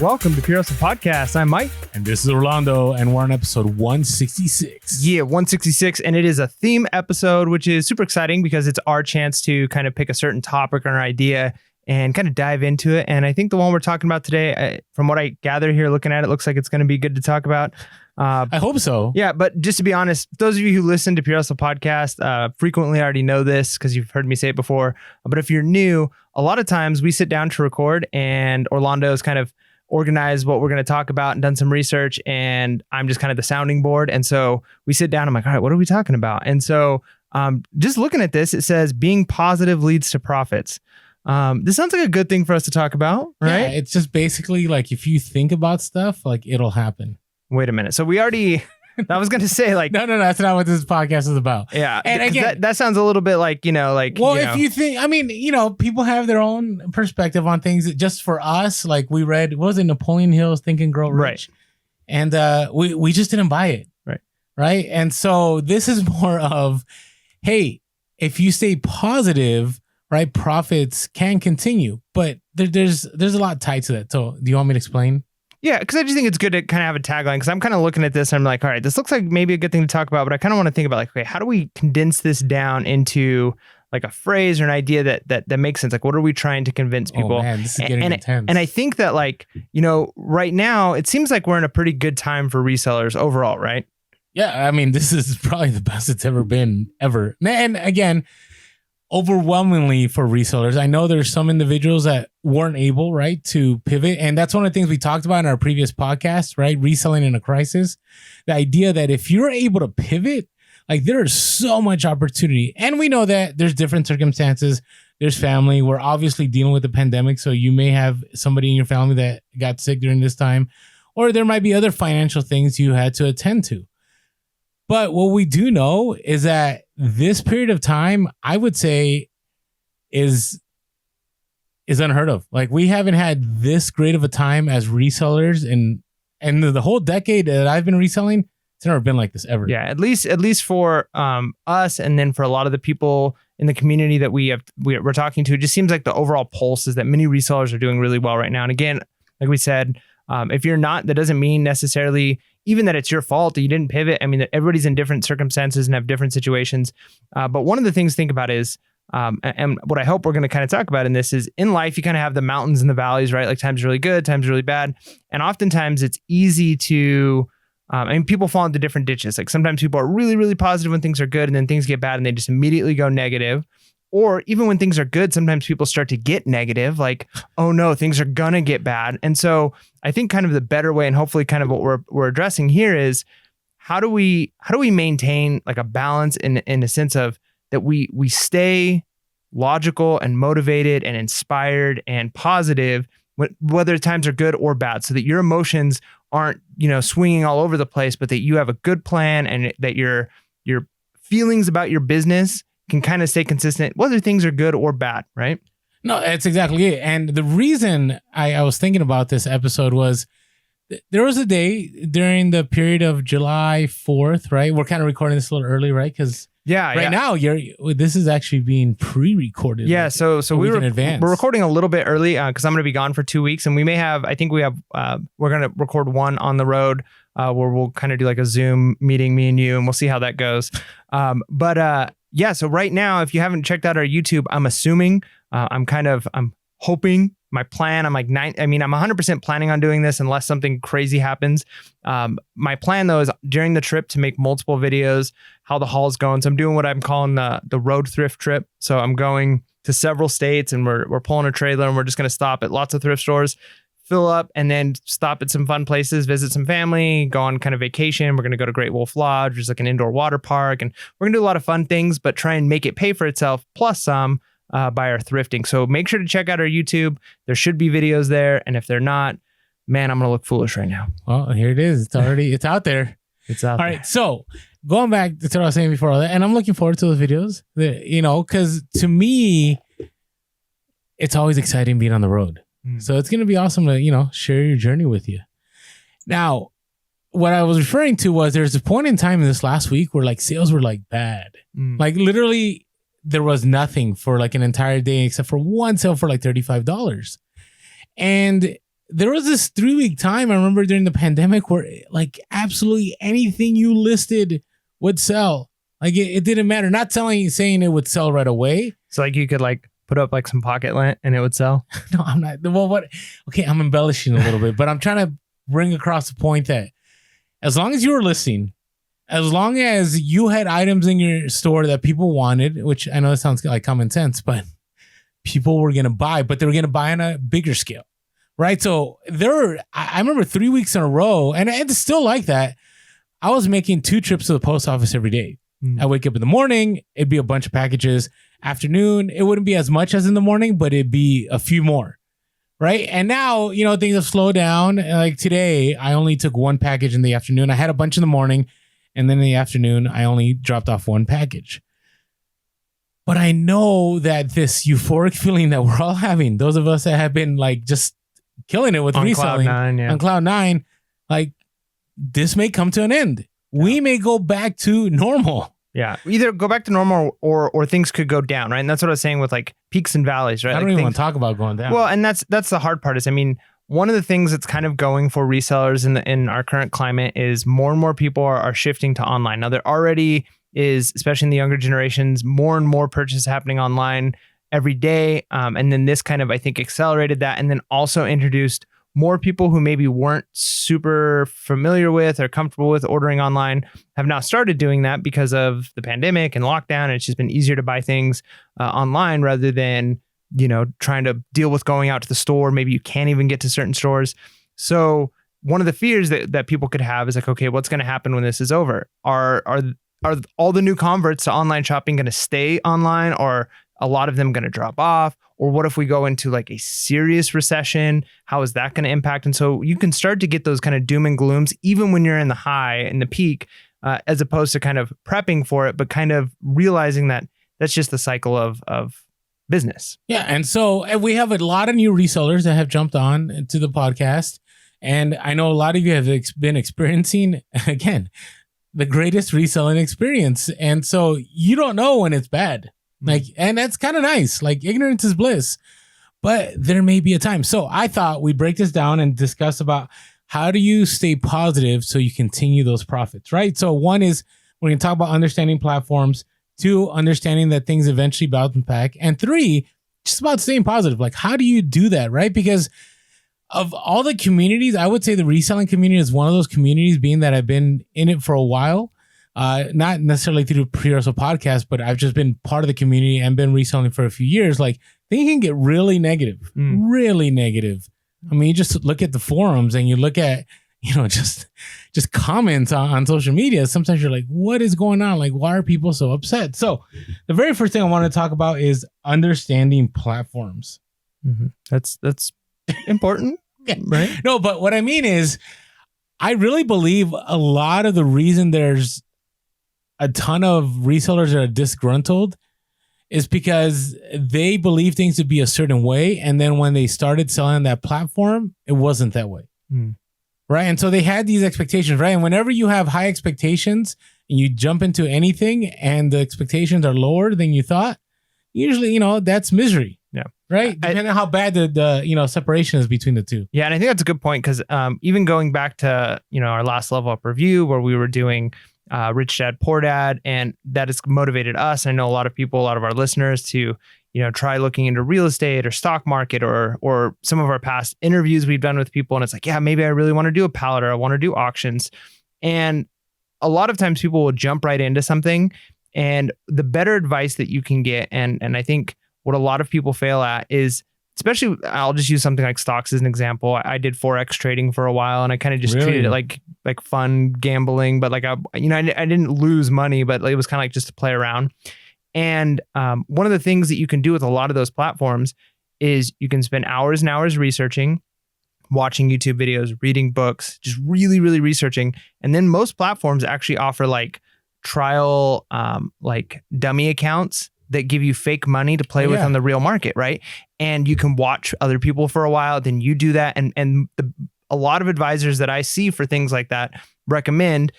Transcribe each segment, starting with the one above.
Welcome to Pure Hustle Podcast. I'm Mike. And this is Orlando, and we're on episode 166. Yeah, 166. And it is a theme episode, which is super exciting because it's our chance to kind of pick a certain topic or idea and kind of dive into it. And I think the one we're talking about today, from what I gather here, looking at it, looks like it's going to be good to talk about. I hope so. Yeah, but just to be honest, those of you who listen to Pure Hustle Podcast frequently already know this because you've heard me say it before. But if you're new, a lot of times we sit down to record and Orlando's kind of organized what we're going to talk about and done some research, and I'm just kind of the sounding board. And so we sit down, I'm like, all right, what are we talking about? And so just looking at this, it says being positive leads to profits. This sounds like a good thing for us to talk about, right? Yeah, it's just basically like if you think about stuff, like it'll happen. Wait a minute. So we already, I was going to say like, no, that's not what this podcast is about. Yeah. And again, that sounds a little bit like, if you think, I mean, people have their own perspective on things. Just for us, like we read, what was it, Napoleon Hill's Think and Grow Rich? Right. And we just didn't buy it. Right. And so this is more of, hey, if you stay positive, right, profits can continue. But there's a lot tied to that. So do you want me to explain? Yeah, because I just think it's good to kind of have a tagline, because I'm kind of looking at this and I'm like, all right, this looks like maybe a good thing to talk about, but I kind of want to think about like, okay, how do we condense this down into like a phrase or an idea that makes sense? Like, what are we trying to convince people? Oh man, this is getting intense. And I think that like, right now, it seems like we're in a pretty good time for resellers overall, right? Yeah, I mean, this is probably the best it's ever been, ever. And again, overwhelmingly for resellers. I know there's some individuals that weren't able, right, to pivot. And that's one of the things we talked about in our previous podcast, right? Reselling in a crisis. The idea that if you're able to pivot, like there is so much opportunity. And we know that there's different circumstances. There's family. We're obviously dealing with the pandemic. So you may have somebody in your family that got sick during this time, or there might be other financial things you had to attend to. But what we do know is that this period of time, I would say, is unheard of. Like we haven't had this great of a time as resellers, and the whole decade that I've been reselling, it's never been like this ever. Yeah, at least for us, and then for a lot of the people in the community that we're talking to, it just seems like the overall pulse is that many resellers are doing really well right now. And again, like we said, if you're not, that doesn't mean necessarily even that it's your fault that you didn't pivot. I mean, everybody's in different circumstances and have different situations. But one of the things to think about is, and what I hope we're going to kind of talk about in this is, in life, you kind of have the mountains and the valleys, right? Like times are really good, times are really bad. And oftentimes it's easy to, people fall into different ditches. Like sometimes people are really, really positive when things are good, and then things get bad and they just immediately go negative. Or even when things are good, sometimes people start to get negative, like, oh no, things are gonna get bad. And so I think kind of the better way, and hopefully kind of what we're addressing here, is how do we maintain like a balance in a sense of that we stay logical and motivated and inspired and positive, whether times are good or bad, so that your emotions aren't, swinging all over the place, but that you have a good plan and that your feelings about your business can kind of stay consistent, whether things are good or bad, right? No, that's exactly it. And the reason I was thinking about this episode was there was a day during the period of July 4th, right? We're kind of recording this a little early, right? Because now this is actually being pre-recorded. Yeah, like, so we're recording a little bit early because I'm going to be gone for 2 weeks, and we're going to record one on the road where we'll kind of do like a Zoom meeting, me and you, and we'll see how that goes. Yeah, so right now, if you haven't checked out our YouTube, I'm assuming, I'm hoping, my plan, I'm 100% planning on doing this unless something crazy happens. My plan though is during the trip to make multiple videos, how the haul's going. So I'm doing what I'm calling the road thrift trip. So I'm going to several states, and we're pulling a trailer, and we're just going to stop at lots of thrift stores, fill up, and then stop at some fun places, visit some family, go on kind of vacation. We're going to go to Great Wolf Lodge, which is like an indoor water park. And we're going to do a lot of fun things, but try and make it pay for itself, plus some by our thrifting. So make sure to check out our YouTube. There should be videos there. And if they're not, man, I'm going to look foolish right now. Well, here it is. It's out there. It's out there. All right. So going back to what I was saying before all that, and I'm looking forward to those videos, because to me, it's always exciting being on the road. So it's going to be awesome to, share your journey with you. Now, what I was referring to was there's a point in time in this last week where like sales were like bad. Like literally there was nothing for like an entire day except for one sale for like $35. And there was this 3-week time I remember during the pandemic where like absolutely anything you listed would sell. Like it didn't matter. Not saying it would sell right away. So like you could like put up like some pocket lint and it would sell. No, I'm not. Well, what? Okay, I'm embellishing a little bit, but I'm trying to bring across the point that as long as you were listing, as long as you had items in your store that people wanted, which I know it sounds like common sense, but people were going to buy, but they were going to buy on a bigger scale, right? So I remember 3 weeks in a row, and it's still like that. I was making 2 trips to the post office every day. I wake up in the morning, it'd be a bunch of packages. Afternoon, it wouldn't be as much as in the morning, but it'd be a few more, right? And now, things have slowed down. Like today, I only took 1 package in the afternoon. I had a bunch in the morning, and then in the afternoon, I only dropped off 1 package. But I know that this euphoric feeling that we're all having, those of us that have been like just killing it with on reselling Cloud9, on Cloud9, like this may come to an end. We may go back to normal. Yeah. Either go back to normal or things could go down, right? And that's what I was saying with like peaks and valleys, right? I don't like even want to talk about going down. Well, and that's the hard part is, I mean, one of the things that's kind of going for resellers in our current climate is more and more people are shifting to online. Now there already is, especially in the younger generations, more and more purchases happening online every day. And then this kind of, I think, accelerated that and then also introduced more people who maybe weren't super familiar with or comfortable with ordering online have now started doing that because of the pandemic and lockdown. And it's just been easier to buy things online rather than, trying to deal with going out to the store. Maybe you can't even get to certain stores. So one of the fears that people could have is like, okay, what's going to happen when this is over? Are all the new converts to online shopping going to stay online, or a lot of them going to drop off? Or what if we go into like a serious recession? How is that going to impact? And so you can start to get those kind of doom and glooms, even when you're in the high and the peak, as opposed to kind of prepping for it, but kind of realizing that that's just the cycle of business. Yeah. And so we have a lot of new resellers that have jumped on to the podcast. And I know a lot of you have been experiencing, again, the greatest reselling experience. And so you don't know when it's bad. And that's kind of nice. Like ignorance is bliss, but there may be a time. So I thought we'd break this down and discuss about how do you stay positive so you continue those profits, right? So 1 is we're going to talk about understanding platforms. 2, understanding that things eventually bounce back. And 3, just about staying positive. Like, how do you do that, right? Because of all the communities, I would say the reselling community is one of those communities, being that I've been in it for a while. Not necessarily through Pre-Rehearsal podcast, but I've just been part of the community and been reselling for a few years. Like things can get really negative, really negative. I mean, you just look at the forums and you look at, just comments on social media. Sometimes you're like, what is going on? Like, why are people so upset? So the very first thing I want to talk about is understanding platforms. Mm-hmm. That's important, right? No, but what I mean is I really believe a lot of the reason there's a ton of resellers that are disgruntled is because they believe things to be a certain way. And then when they started selling that platform, it wasn't that way. Right. And so they had these expectations, right? And whenever you have high expectations and you jump into anything and the expectations are lower than you thought, usually, that's misery. Yeah. Right. Depending on how bad the separation is between the two. Yeah. And I think that's a good point because even going back to, our last level up review where we were doing Rich Dad, Poor Dad, and that has motivated us. I know a lot of people, a lot of our listeners to, try looking into real estate or stock market or some of our past interviews we've done with people. And it's like, yeah, maybe I really want to do a pallet or I want to do auctions. And a lot of times people will jump right into something, and the better advice that you can get. And I think what a lot of people fail at is, especially, I'll just use something like stocks as an example. I did Forex trading for a while and I kind of just treated it like fun gambling, but like, I didn't lose money, but it was kind of like just to play around. And one of the things that you can do with a lot of those platforms is you can spend hours and hours researching, watching YouTube videos, reading books, just really, really researching. And then most platforms actually offer like trial, like dummy accounts that give you fake money to play with on the real market, right? And you can watch other people for a while, then you do that. And a lot of advisors that I see for things like that recommend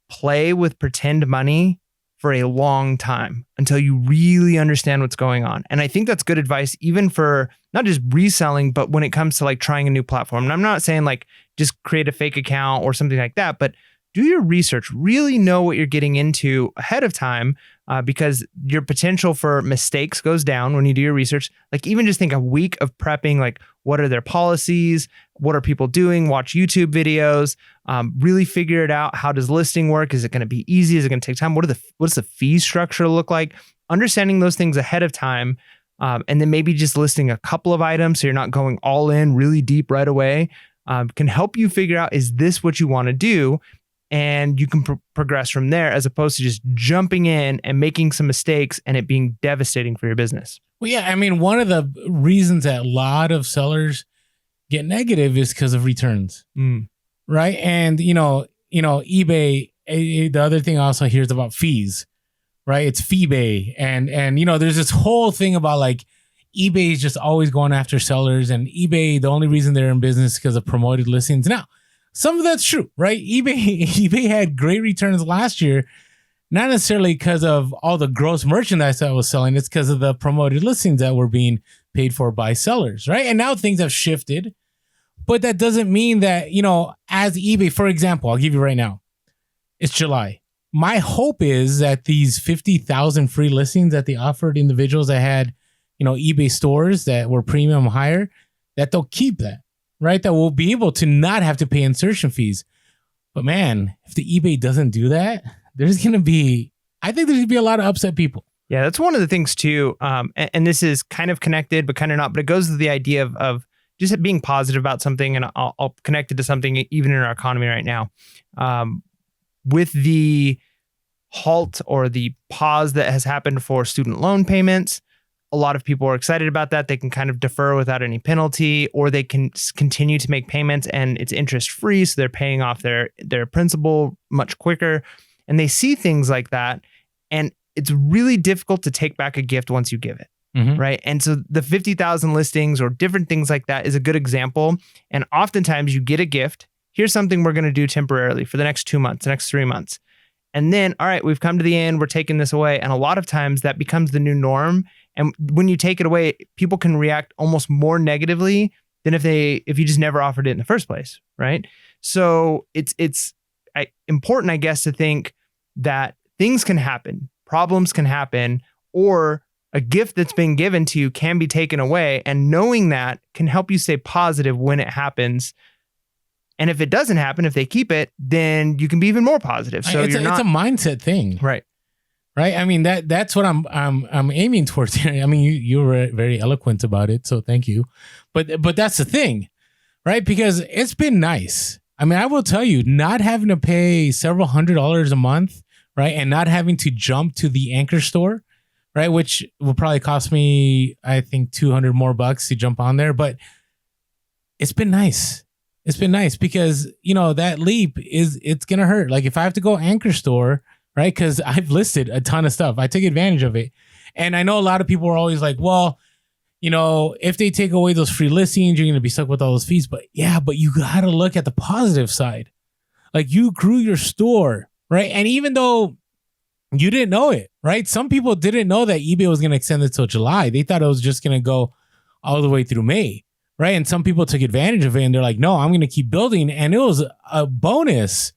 play with pretend money for a long time until you really understand what's going on. And I think that's good advice even for not just reselling, but when it comes to like trying a new platform. And I'm not saying like just create a fake account or something like that, but do your research, really know what you're getting into ahead of time, because your potential for mistakes goes down when you do your research. Like even just think a week of prepping, like what are their policies? What are people doing? Watch YouTube videos, really figure it out. How does listing work? Is it going to be easy? Is it going to take time? What's the fee structure look like? Understanding those things ahead of time. And then maybe just listing a couple of items so you're not going all in really deep right away, can help you figure out, is this what you want to do? And you can progress from there, as opposed to just jumping in and making some mistakes and it being devastating for your business. Well, yeah, I mean, one of the reasons that a lot of sellers get negative is because of returns, right? And eBay. The other thing I also hear is about fees, right? It's fee-bay, and there's this whole thing about like eBay is just always going after sellers, and eBay, the only reason they're in business is because of promoted listings. Now, some of that's true, right? eBay had great returns last year, not necessarily because of all the gross merchandise that was selling. It's because of the promoted listings that were being paid for by sellers, right? And now things have shifted, but that doesn't mean that, as eBay, for example, I'll give you right now, it's July. My hope is that these 50,000 free listings that they offered individuals that had, eBay stores that were premium higher, that they'll keep that. Right, that we'll be able to not have to pay insertion fees. But man, if the eBay doesn't do that, I think there's gonna be a lot of upset people. Yeah, that's one of the things too. And this is kind of connected, but kind of not. But it goes to the idea of just being positive about something, and I'll connect it to something even in our economy right now. With the halt or the pause that has happened for student loan payments, a lot of people are excited about that. They can kind of defer without any penalty, or they can continue to make payments and it's interest free. So they're paying off their principal much quicker. And they see things like that. And it's really difficult to take back a gift once you give it. Mm-hmm. Right. And so the 50,000 listings or different things like that is a good example. And oftentimes you get a gift. Here's something we're going to do temporarily for the next 2 months, the next 3 months. And then, all right, we've come to the end. We're taking this away. And a lot of times that becomes the new norm. And when you take it away, people can react almost more negatively than if you just never offered it in the first place, right? So it's important, I guess, to think that things can happen, problems can happen, or a gift that's been given to you can be taken away. And knowing that can help you stay positive when it happens. And if it doesn't happen, if they keep it, then you can be even more positive. So it's a mindset thing, right? Right. I mean, that's what I'm aiming towards here. I mean, you were very eloquent about it, so thank you. But that's the thing, right? Because it's been nice. I mean, I will tell you, not having to pay several $100s a month, right, and not having to jump to the Anchor store, right, which will probably cost me, I think, $200 more to jump on there. But it's been nice. It's been nice because that leap it's gonna hurt. Like if I have to go Anchor store. Right. Because I've listed a ton of stuff. I took advantage of it. And I know a lot of people are always like, well, if they take away those free listings, you're going to be stuck with all those fees. But yeah, but you got to look at the positive side. Like you grew your store. Right. And even though you didn't know it, right? Some people didn't know that eBay was going to extend it till July. They thought it was just going to go all the way through May. Right. And some people took advantage of it and they're like, no, I'm going to keep building. And it was a bonus.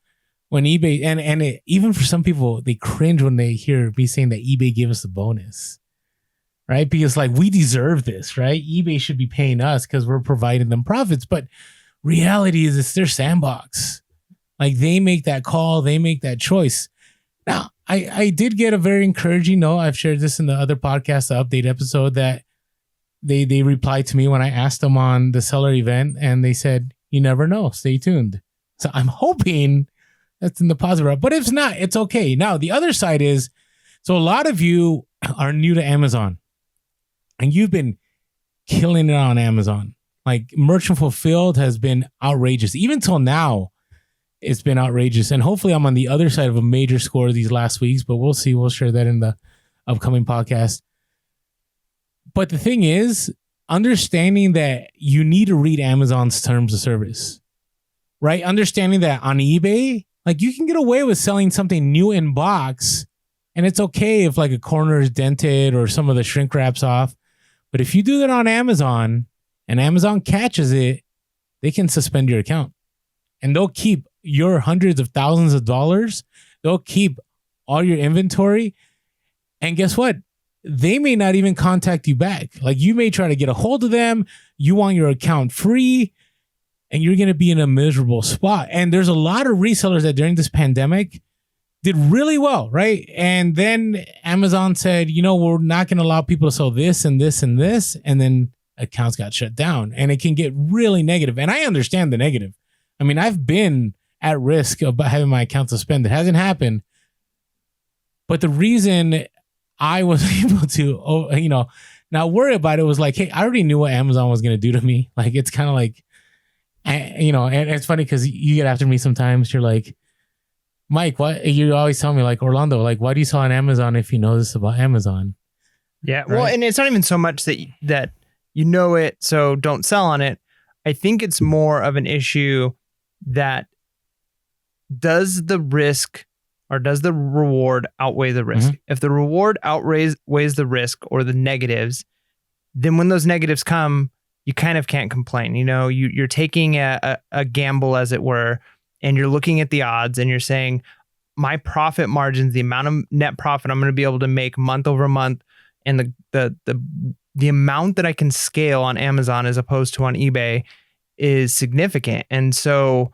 When eBay, and even for some people, they cringe when they hear me saying that eBay gave us a bonus, right? Because like we deserve this, right? eBay should be paying us because we're providing them profits. But reality is it's their sandbox. Like they make that call, they make that choice. Now, I did get a very encouraging note. I've shared this in the other podcast, the update episode, that they replied to me when I asked them on the seller event, and they said, you never know, stay tuned. So I'm hoping that's in the positive route. But if it's not, it's okay. Now, the other side is, so a lot of you are new to Amazon and you've been killing it on Amazon. Like Merchant Fulfilled has been outrageous. Even till now, it's been outrageous. And hopefully I'm on the other side of a major score these last weeks, but we'll see. We'll share that in the upcoming podcast. But the thing is, understanding that you need to read Amazon's terms of service, right? Understanding that on eBay, like you can get away with selling something new in box and it's okay if like a corner is dented or some of the shrink wraps off. But if you do that on Amazon and Amazon catches it, they can suspend your account and they'll keep your hundreds of thousands of dollars. They'll keep all your inventory. And guess what? They may not even contact you back. Like you may try to get a hold of them. You want your account free and you're going to be in a miserable spot. And there's a lot of resellers that during this pandemic did really well, right? And then Amazon said, we're not going to allow people to sell this and this and this. And then accounts got shut down and it can get really negative. And I understand the negative. I mean, I've been at risk of having my account suspended. It hasn't happened. But the reason I was able to, not worry about it was like, hey, I already knew what Amazon was going to do to me. Like, it's kind of like, and it's funny because you get after me sometimes. You're like, Mike, what? You always tell me like, Orlando, like, why do you sell on Amazon if you know this about Amazon? Yeah. Right? Well, and it's not even so much that you know it, so don't sell on it. I think it's more of an issue that does the risk or does the reward outweigh the risk? Mm-hmm. If the reward outweighs the risk or the negatives, then when those negatives come, you kind of can't complain. You're taking a gamble, as it were, and you're looking at the odds and you're saying, my profit margins, the amount of net profit I'm going to be able to make month over month, and the amount that I can scale on Amazon as opposed to on eBay is significant. And so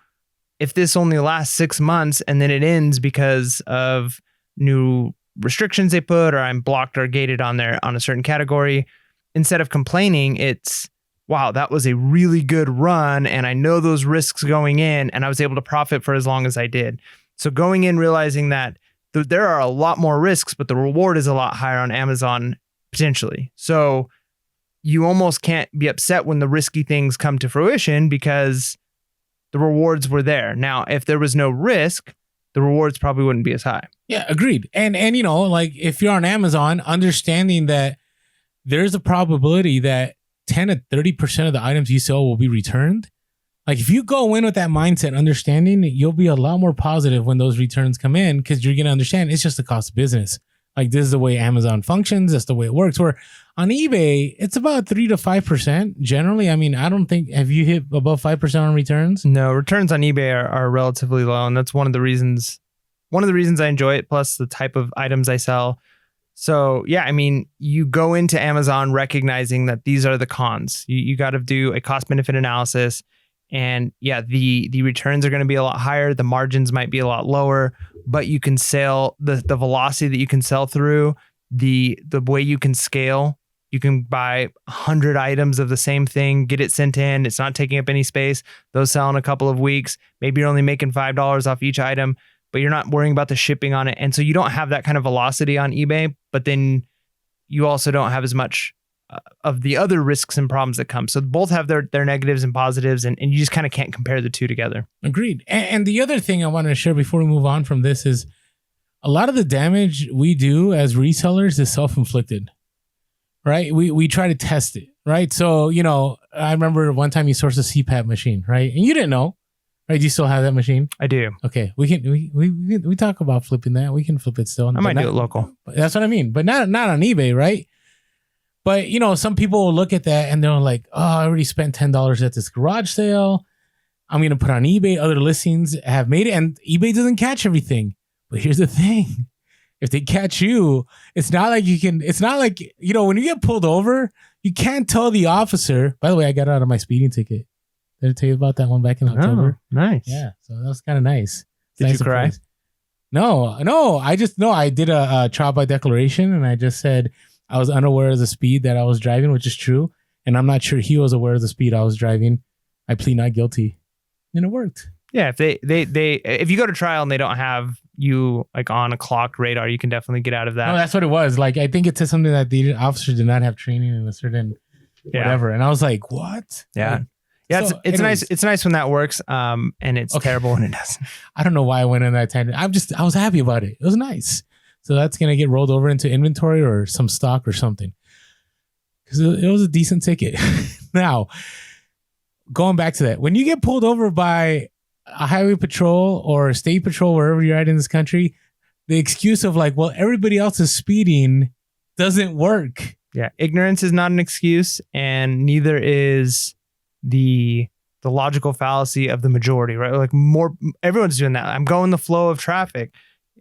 if this only lasts 6 months and then it ends because of new restrictions they put, or I'm blocked or gated on a certain category, instead of complaining, it's, wow, that was a really good run. And I know those risks going in and I was able to profit for as long as I did. So going in, realizing that there are a lot more risks, but the reward is a lot higher on Amazon potentially. So you almost can't be upset when the risky things come to fruition because the rewards were there. Now, if there was no risk, the rewards probably wouldn't be as high. Yeah, agreed. And like if you're on Amazon, understanding that there's a probability that 10 to 30% of the items you sell will be returned. Like if you go in with that mindset, understanding, you'll be a lot more positive when those returns come in because you're going to understand it's just the cost of business. Like this is the way Amazon functions. That's the way it works. Where on eBay, it's about 3 to 5% generally. I mean, I don't think, have you hit above 5% on returns? No, returns on eBay are relatively low. And that's one of the reasons I enjoy it. Plus the type of items I sell. So yeah, I mean, you go into Amazon recognizing that these are the cons. You got to do a cost benefit analysis. And yeah, the returns are going to be a lot higher. The margins might be a lot lower, but you can sell the velocity that you can sell through, the way you can scale. You can buy 100 items of the same thing, get it sent in. It's not taking up any space. Those sell in a couple of weeks. Maybe you're only making $5 off each item, but you're not worrying about the shipping on it. And so you don't have that kind of velocity on eBay, but then you also don't have as much of the other risks and problems that come. So both have their negatives and positives, and you just kind of can't compare the two together. Agreed. And the other thing I want to share before we move on from this is a lot of the damage we do as resellers is self-inflicted, right? We try to test it, right? So, I remember one time you sourced a CPAP machine, right? And you didn't know, right? Do you still have that machine? I do. Okay. We talk about flipping that. We can flip it still. I might do it local. That's what I mean. But not on eBay, right? But, some people will look at that and they're like, oh, I already spent $10 at this garage sale. I'm going to put on eBay. Other listings have made it, and eBay doesn't catch everything. But here's the thing. If they catch you, it's not like when you get pulled over, you can't tell the officer. By the way, I got out of my speeding ticket. Did I tell you about that one back in October? Oh, nice. Yeah. So that was kind of nice. Did you cry? No. I did a trial by declaration, and I just said, I was unaware of the speed that I was driving, which is true. And I'm not sure he was aware of the speed I was driving. I plead not guilty. And it worked. Yeah, if you go to trial and they don't have you like on a clocked radar, you can definitely get out of that. No, that's what it was. Like, I think it said something that the officer did not have training in a certain whatever. And I was like, what? Yeah. Like, yeah, so it's nice. It's nice when that works. And it's terrible when it doesn't. I don't know why I went on that tangent. I was happy about it. It was nice. So that's going to get rolled over into inventory or some stock or something. Because it was a decent ticket. Now, going back to that, when you get pulled over by a highway patrol or a state patrol, wherever you're at in this country, the excuse of like, well, everybody else is speeding doesn't work. Yeah. Ignorance is not an excuse, and neither is the logical fallacy of the majority, right? Like everyone's doing that. I'm going the flow of traffic.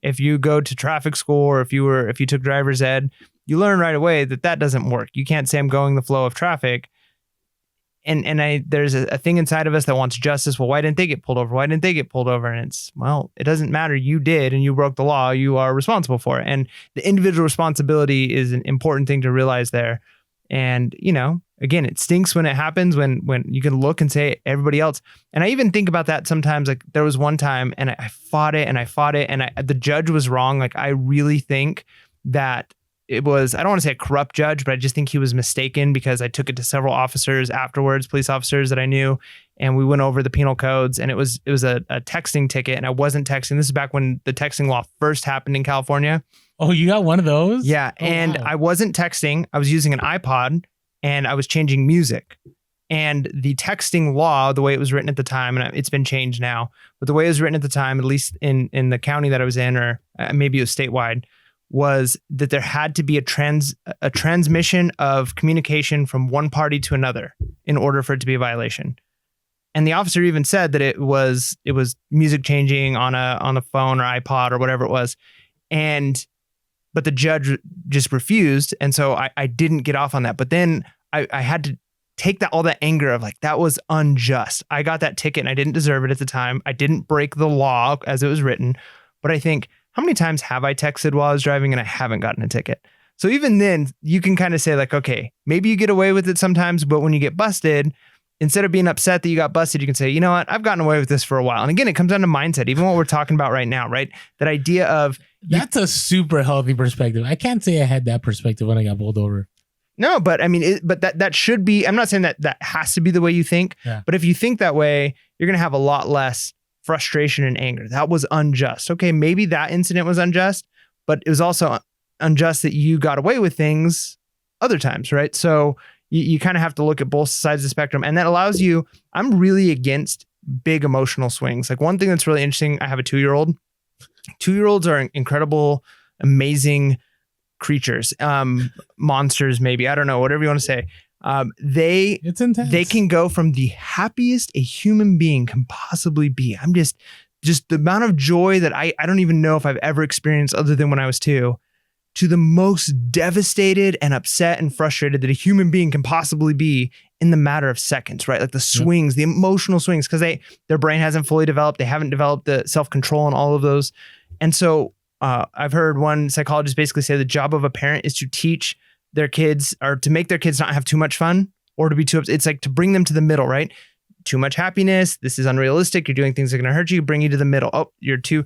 If you go to traffic school or if you took driver's ed, you learn right away that doesn't work. You can't say I'm going the flow of traffic. And there's a thing inside of us that wants justice. Well, why didn't they get pulled over? Why didn't they get pulled over? And it's, well, it doesn't matter. You did, and you broke the law. You are responsible for it. And the individual responsibility is an important thing to realize there. And, again, it stinks when it happens, when you can look and say everybody else. And I even think about that sometimes. Like, there was one time and I fought it and the judge was wrong. Like, I really think that it was, I don't want to say a corrupt judge, but I just think he was mistaken, because I took it to several officers afterwards, police officers that I knew, and we went over the penal codes, and it was a texting ticket, and I wasn't texting. This is back when the texting law first happened in California. Oh, you got one of those? Yeah. Oh, and wow. I wasn't texting. I was using an iPod, and I was changing music. And the texting law, the way it was written at the time, and it's been changed now, but the way it was written at the time, at least in the county that I was in, or maybe it was statewide, was that there had to be a transmission of communication from one party to another in order for it to be a violation. And the officer even said that it was music changing on a phone or iPod or whatever it was. But the judge just refused. And so I didn't get off on that. But then I had to take all that anger of like, that was unjust. I got that ticket and I didn't deserve it at the time. I didn't break the law as it was written. But I think, how many times have I texted while I was driving and I haven't gotten a ticket? So even then, you can kind of say like, okay, maybe you get away with it sometimes, but when you get busted, instead of being upset that you got busted, you can say, you know what, I've gotten away with this for a while. And again, it comes down to mindset, even what we're talking about right now, right? That idea of... That's a super healthy perspective. I can't say I had that perspective when I got pulled over. No, but I mean, that should be, I'm not saying that has to be the way you think, but if you think that way, you're going to have a lot less frustration and anger. That was unjust. Okay, maybe that incident was unjust, but it was also unjust that you got away with things other times, right? So you kind of have to look at both sides of the spectrum, and that allows you, I'm really against big emotional swings. Like, one thing that's really interesting, I have a 2-year-old. 2-year-olds are incredible, amazing creatures, monsters, maybe, I don't know, whatever you want to say. It's intense. They can go from the happiest a human being can possibly be. I'm just the amount of joy that I don't even know if I've ever experienced other than when I was 2, to the most devastated and upset and frustrated that a human being can possibly be in the matter of seconds, right? Like the swings, the emotional swings, because their brain hasn't fully developed. They haven't developed the self-control and all of those. And so I've heard one psychologist basically say the job of a parent is to teach their kids, or to make their kids not have too much fun or to be too upset. It's like to bring them to the middle, right? Too much happiness. This is unrealistic. You're doing things that are going to hurt you. Bring you to the middle. Oh, you're too.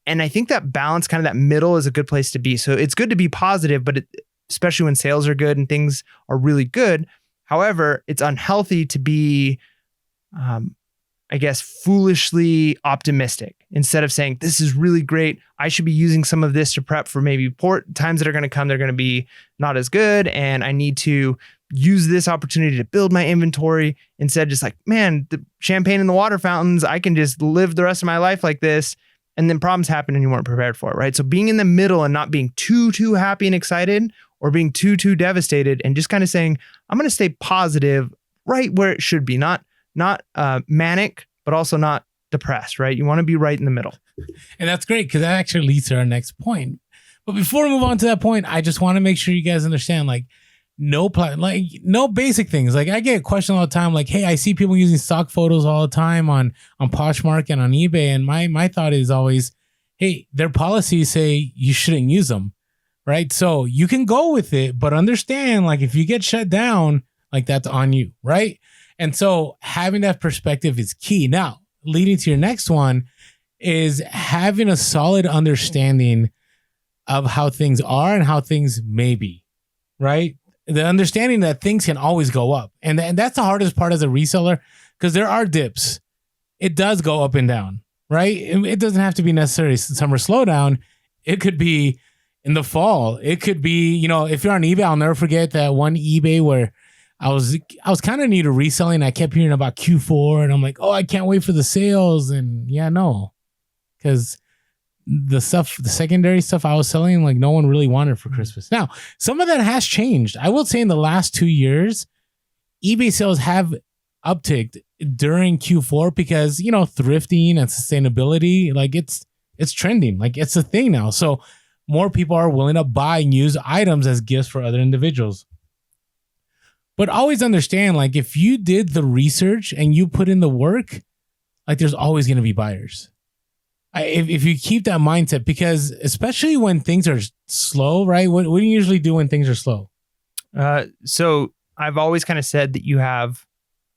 And I think that balance, kind of that middle, is a good place to be. So it's good to be positive, but especially when sales are good and things are really good. However, it's unhealthy to be, I guess, foolishly optimistic instead of saying, this is really great. I should be using some of this to prep for maybe times that are going to come. They're going to be not as good. And I need to use this opportunity to build my inventory, instead just like, man, the champagne and the water fountains, I can just live the rest of my life like this. And then problems happen and you weren't prepared for it, right? So being in the middle and not being too happy and excited, or being too devastated, and just kind of saying, I'm going to stay positive right where it should be, not manic, but also not depressed, right? You want to be right in the middle. And that's great, because that actually leads to our next point. But before we move on to that point, I just want to make sure you guys understand, like, no basic things. Like, I get a question all the time, like, hey, I see people using stock photos all the time on Poshmark and on eBay. And my thought is always, hey, their policies say you shouldn't use them, right? So you can go with it, but understand, like, if you get shut down, like, that's on you, right? And so having that perspective is key. Now, leading to your next one is having a solid understanding of how things are and how things may be, right? The understanding that things can always go up. And that's the hardest part as a reseller, because there are dips. It does go up and down, right? It doesn't have to be necessarily summer slowdown. It could be in the fall. It could be, if you're on eBay, I'll never forget that one eBay where I was kind of new to reselling. I kept hearing about Q4 and I'm like, oh, I can't wait for the sales. And yeah, no, because the secondary stuff I was selling, like no one really wanted for Christmas. Now, some of that has changed. I will say in the last 2 years, eBay sales have upticked during Q4 because, thrifting and sustainability, like it's trending, like it's a thing now. So more people are willing to buy and use items as gifts for other individuals. But always understand, like if you did the research and you put in the work, like there's always going to be buyers. If you keep that mindset, because especially when things are slow, right? What do you usually do when things are slow? So I've always kind of said that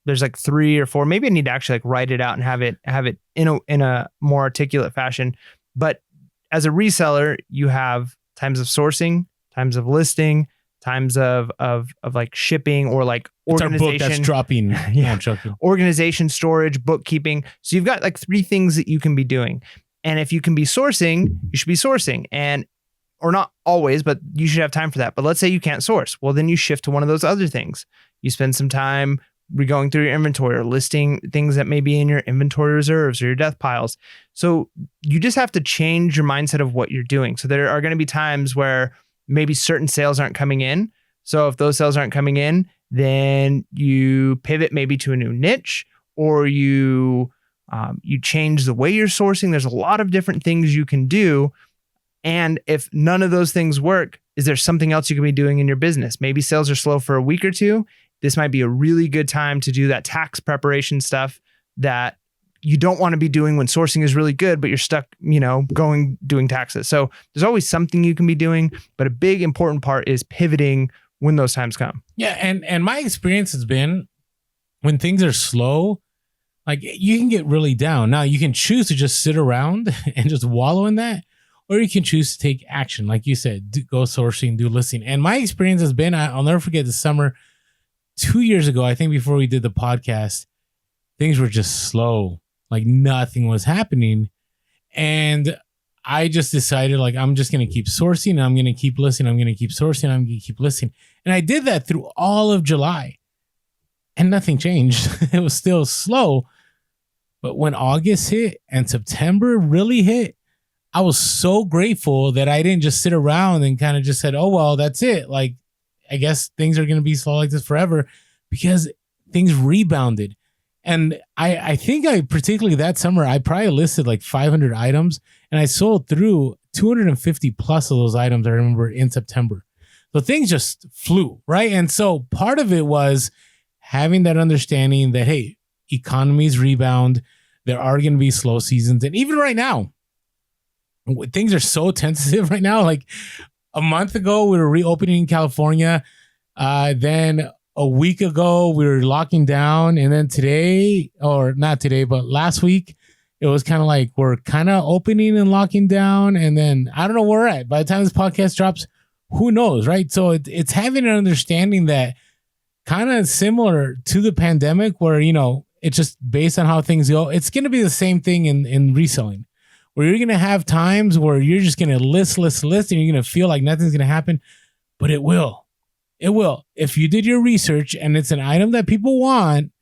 there's like 3 or 4, maybe I need to actually like write it out and have it in a more articulate fashion. But as a reseller, you have times of sourcing, times of listing, times of like shipping or like organization. It's our book that's dropping. Yeah, organization, storage, bookkeeping. So you've got like 3 things that you can be doing. And if you can be sourcing, you should be sourcing. Or not always, but you should have time for that. But let's say you can't source. Well, then you shift to one of those other things. You spend some time going through your inventory or listing things that may be in your inventory reserves or your death piles. So you just have to change your mindset of what you're doing. So there are going to be times where maybe certain sales aren't coming in. So if those sales aren't coming in, then you pivot maybe to a new niche, or you change the way you're sourcing. There's a lot of different things you can do. And if none of those things work, is there something else you can be doing in your business? Maybe sales are slow for a week or 2. This might be a really good time to do that tax preparation stuff that you don't want to be doing when sourcing is really good, but you're stuck, doing taxes. So there's always something you can be doing, but a big important part is pivoting when those times come. Yeah. And my experience has been when things are slow, like you can get really down. Now you can choose to just sit around and just wallow in that, or you can choose to take action. Like you said, go sourcing, do listing. And my experience has been, I'll never forget the summer 2 years ago, I think before we did the podcast, things were just slow. Like nothing was happening. And I just decided like, I'm just going to keep sourcing. I'm going to keep listing. I'm going to keep sourcing. I'm going to keep listing. And I did that through all of July and nothing changed. It was still slow. But when August hit and September really hit, I was so grateful that I didn't just sit around and kind of just said, oh, well, that's it. Like, I guess things are going to be slow like this forever, because things rebounded. And I think particularly that summer, I probably listed like 500 items and I sold through 250 plus of those items, I remember, in September. So things just flew, right? And so part of it was having that understanding that, hey, economies rebound. There are going to be slow seasons. And even right now, things are so tentative right now. Like a month ago, we were reopening in California. Then a week ago, we were locking down. And then today, or not today, but last week, it was kind of like we're kind of opening and locking down. And then I don't know where we're at. By the time this podcast drops, who knows, right? So it's having an understanding that kind of similar to the pandemic where, it's just based on how things go. It's going to be the same thing in reselling, where you're going to have times where you're just going to list, and you're going to feel like nothing's going to happen, but it will. It will. If you did your research and it's an item that people want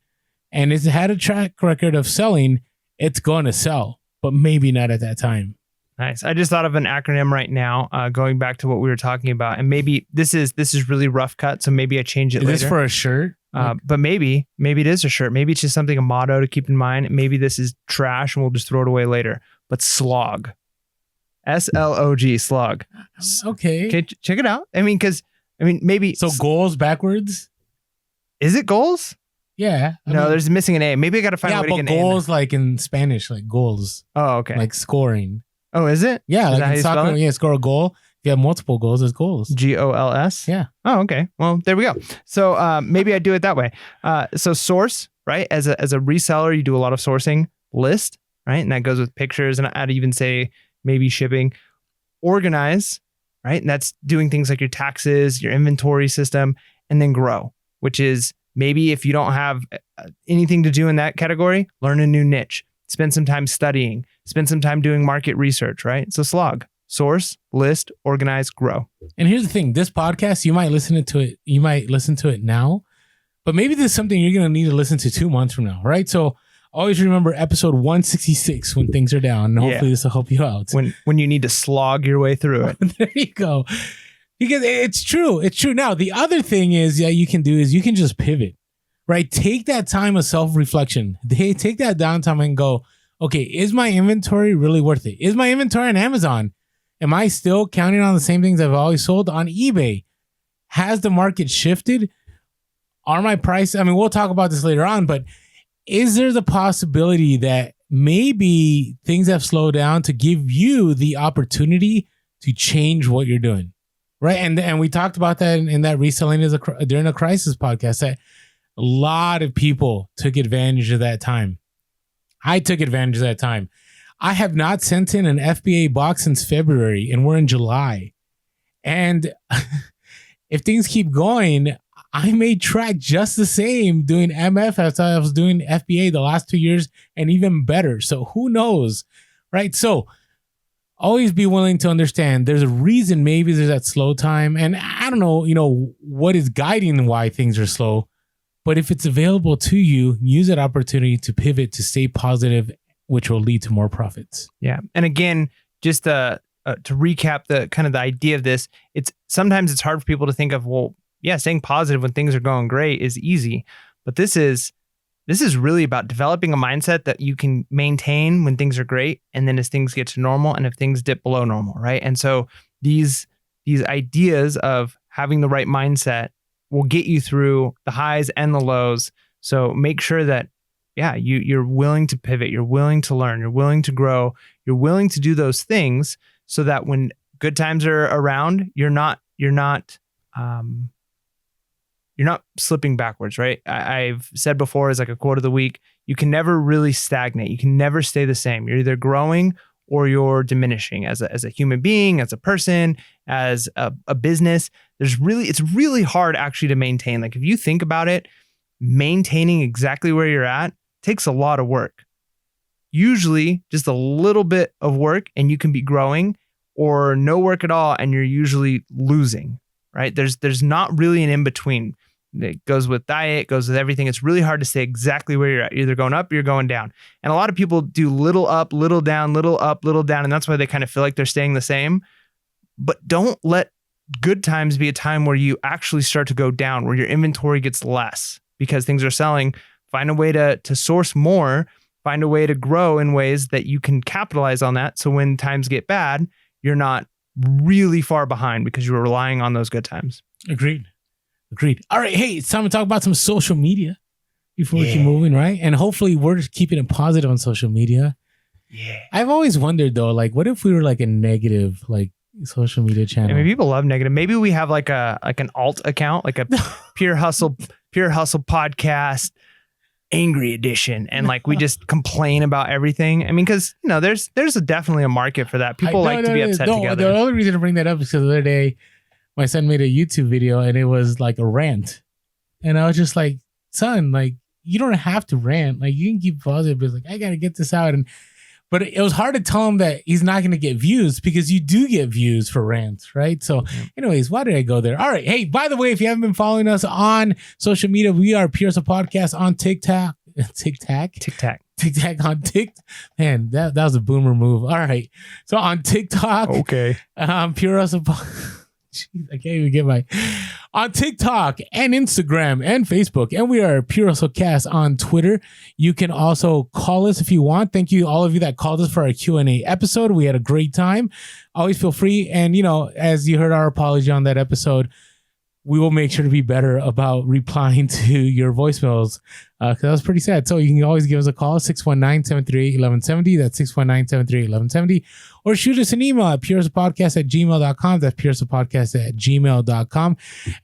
and it's had a track record of selling, it's going to sell, but maybe not at that time. Nice. I just thought of an acronym right now, going back to what we were talking about. And maybe this is really rough cut, so maybe I change it later. Is this for a shirt? But maybe it is a shirt. Maybe it's just something, a motto to keep in mind. Maybe this is trash and we'll just throw it away later. But Slog. SLOG, Slog. Okay, check it out. Maybe. So goals backwards? Is it goals? Yeah. There's missing an A. Maybe I got to find a way to get an A. Yeah, but goals like in Spanish, like goals. Oh, okay. Like scoring. Oh, is it? Yeah, like in soccer, yeah, score a goal. If you have multiple goals, it's goals. GOLS? Yeah. Oh, okay. Well, there we go. So maybe I do it that way. So source, right? As a reseller, you do a lot of sourcing. List, right? And that goes with pictures. And I'd even say maybe shipping. Organize, right? And that's doing things like your taxes, your inventory system, and then grow, which is maybe if you don't have anything to do in that category, learn a new niche. Spend some time studying, spend some time doing market research, right? So Slog, source, list, organize, grow. And here's the thing, this podcast, you might listen to it now, but maybe this is something you're going to need to listen to 2 months from now, right? So always remember episode 166 when things are down. And hopefully this will help you out. When you need to slog your way through it. There you go. Because it's true. It's true. Now, the other thing you can do is you can just pivot, right? Take that time of self-reflection. Take that downtime and go, okay, is my inventory really worth it? Is my inventory on Amazon? Am I still counting on the same things I've always sold on eBay? Has the market shifted? Are my prices? I mean, we'll talk about this later on, but is there the possibility that maybe things have slowed down to give you the opportunity to change what you're doing? Right. And we talked about that in that reselling during a crisis podcast, that a lot of people took advantage of that time. I took advantage of that time. I have not sent in an FBA box since February, and we're in July. And if things keep going, I may track just the same doing MF as I was doing FBA the last 2 years, and even better. So who knows, right? So always be willing to understand there's a reason maybe there's that slow time. And I don't know, what is guiding why things are slow. But if it's available to you, use that opportunity to pivot, to stay positive, which will lead to more profits. Yeah. And again, just to recap the kind of the idea of this, sometimes it's hard for people to think of, well, yeah, staying positive when things are going great is easy. But this is really about developing a mindset that you can maintain when things are great, and then as things get to normal, and if things dip below normal, right? And so these ideas of having the right mindset will get you through the highs and the lows. So make sure that, yeah, you're willing to pivot, you're willing to learn, you're willing to grow, you're willing to do those things so that when good times are around, you're not slipping backwards, right? I've said before, as like a quote of the week, you can never really stagnate. You can never stay the same. You're either growing or you're diminishing as a human being, as a person, as a business. It's really hard actually to maintain. Like if you think about it, maintaining exactly where you're at takes a lot of work. Usually just a little bit of work and you can be growing, or no work at all and you're usually losing, right? There's not really an in-between. It goes with diet, goes with everything. It's really hard to stay exactly where you're at. You're either going up or you're going down. And a lot of people do little up, little down, little up, little down. And that's why they kind of feel like they're staying the same. But don't let good times be a time where you actually start to go down, where your inventory gets less because things are selling. Find a way to source more, find a way to grow in ways that you can capitalize on that. So when times get bad, you're not really far behind because you were relying on those good times. Agreed. All right. Hey, it's time to talk about some social media before we keep moving, right? And hopefully we're just keeping it positive on social media. Yeah. I've always wondered though, like, what if we were like a negative, like, social media channel? I mean, people love negative. Maybe we have like an alt account, like a pure hustle podcast, angry edition, and like we just complain about everything. I mean, because there's definitely a market for that. People like to be upset together. The only reason to bring that up is because the other day my son made a YouTube video and it was like a rant, and I was just like, son, like, you don't have to rant. Like, you can keep positive, but it's like, I gotta get this out. But it was hard to tell him that he's not going to get views, because you do get views for rants, right? So anyways, why did I go there? All right. Hey, by the way, if you haven't been following us on social media, we are Pure Hustle Podcast on TikTok. TikTok on TikTok. Man, that was a boomer move. All right. So on TikTok. Okay. Pure Hustle Jeez, I can't even get on TikTok and Instagram and Facebook, and we are Pure Hustle Cast on Twitter. You can also call us if you want. Thank you, all of you that called us for our Q&A episode. We had a great time. Always feel free, and as you heard our apology on that episode, we will make sure to be better about replying to your voicemails, because that was pretty sad. So you can always give us a call, 619-738-1170. That's 619-738-1170. Or shoot us an email at purehustlepodcast@gmail.com. That's purehustlepodcast@gmail.com.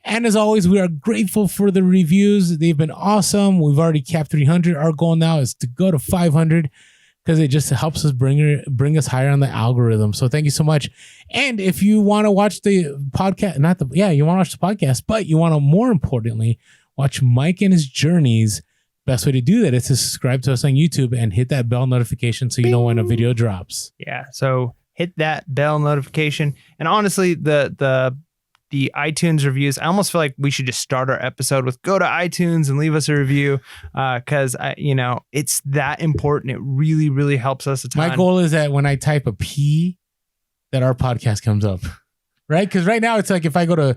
And as always, we are grateful for the reviews. They've been awesome. We've already capped 300. Our goal now is to go to 500, because it just helps us bring us higher on the algorithm. So thank you so much. And if you want to watch the podcast, you want to watch the podcast, but you want to, more importantly, watch Mike and his journeys, best way to do that is to subscribe to us on YouTube and hit that bell notification so you know when a video drops. Yeah. So hit that bell notification. And honestly, the the iTunes reviews. I almost feel like we should just start our episode with go to iTunes and leave us a review because it's that important. It really, really helps us a ton. My goal is that when I type a P, that our podcast comes up, right? Because right now it's like if I go to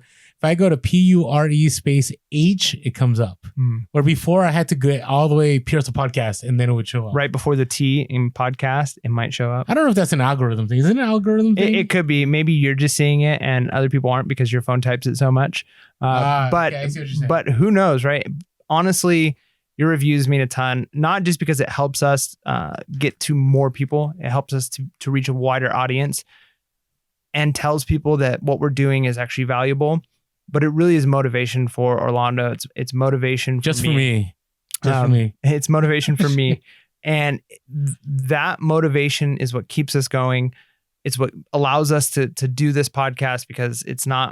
PURE space H, it comes up. Where before I had to go all the way Pierce the podcast and then it would show up. Right before the T in podcast, it might show up. I don't know if that's an algorithm thing. Is it an algorithm thing? It could be. Maybe you're just seeing it and other people aren't because your phone types it so much. But who knows, right? Honestly, your reviews mean a ton, not just because it helps us get to more people. It helps us to reach a wider audience and tells people that what we're doing is actually valuable. But it really is motivation for Orlando. It's motivation for me. It's motivation for me. And that motivation is what keeps us going. It's what allows us to do this podcast because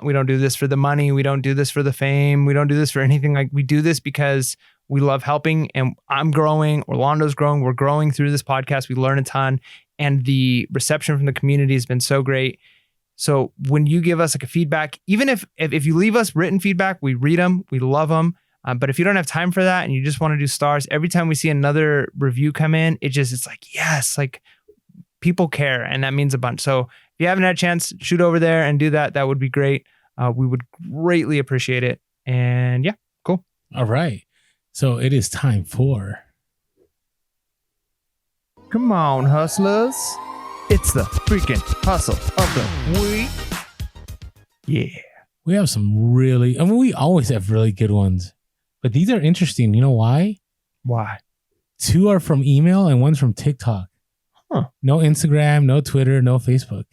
we don't do this for the money. We don't do this for the fame. We don't do this for anything. Like we do this because we love helping and I'm growing. Orlando's growing. We're growing through this podcast. We learn a ton and the reception from the community has been so great. So when you give us like a feedback, even if you leave us written feedback, we read them, we love them. But if you don't have time for that and you just want to do stars, every time we see another review come in, it's like, yes, like people care. And that means a bunch. So if you haven't had a chance, shoot over there and do that. That would be great. We would greatly appreciate it. And yeah, cool. All right. So it is time for... Come on, hustlers. It's the freaking hustle of the week. Yeah. We have some we always have really good ones, but these are interesting. You know why? Why? 2 are from email and 1's from TikTok. Huh. No Instagram, no Twitter, no Facebook.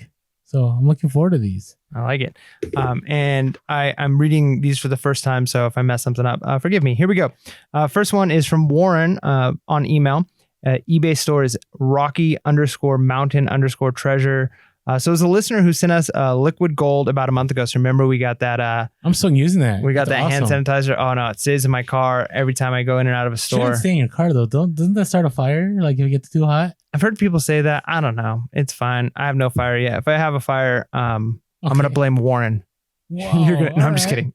So I'm looking forward to these. I like it. And I'm reading these for the first time. So if I mess something up, forgive me. Here we go. First one is from Warren on email. eBay store is Rocky_Mountain_Treasure. So it was a listener who sent us liquid gold about a month ago. So remember we got that. I'm still using that. We got That's that awesome. hand sanitizer. Oh no, it stays in my car every time I go in and out of a store. Shouldn't stay in your car though. Doesn't that start a fire? Like if it gets too hot? I've heard people say that. I don't know. It's fine. I have no fire yet. If I have a fire, I'm going to blame Warren. Whoa, You're gonna, no, I'm just kidding.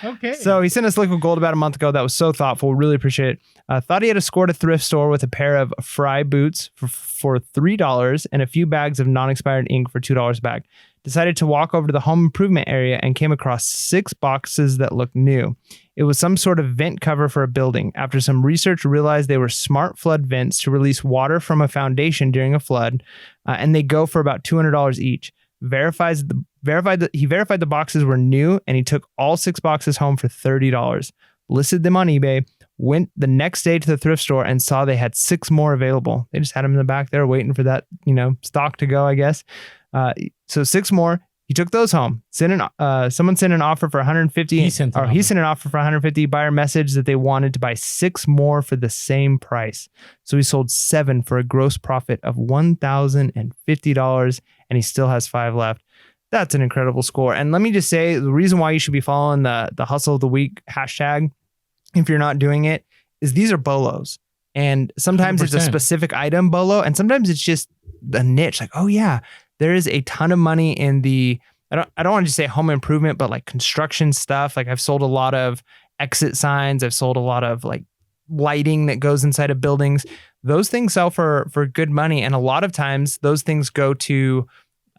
Okay. So he sent us liquid gold about a month ago. That was so thoughtful. Really appreciate it. Thought he had scored a thrift store with a pair of Fry boots for $3 and a few bags of non-expired ink for $2 back. Decided to walk over to the home improvement area and came across 6 boxes that looked new. It was some sort of vent cover for a building. After some research, realized they were smart flood vents to release water from a foundation during a flood, and they go for about $200 each. He verified the boxes were new, and he took all 6 boxes home for $30. Listed them on eBay. Went the next day to the thrift store and saw they had 6 more available. They just had them in the back there waiting for that, stock to go, I guess. So 6 more. He took those home. Someone sent an offer for 150. He sent an offer for 150. Buyer message that they wanted to buy 6 more for the same price. So he sold 7 for a gross profit of $1,050, and he still has 5 left. That's an incredible score. And let me just say, the reason why you should be following the hustle of the week hashtag, if you're not doing it, is these are bolos. And sometimes 100%. It's a specific item bolo, and sometimes it's just a niche. Like, oh yeah, there is a ton of money in the, I don't want to just say home improvement, but like construction stuff. Like I've sold a lot of exit signs. I've sold a lot of like lighting that goes inside of buildings. Those things sell for good money. And a lot of times those things go to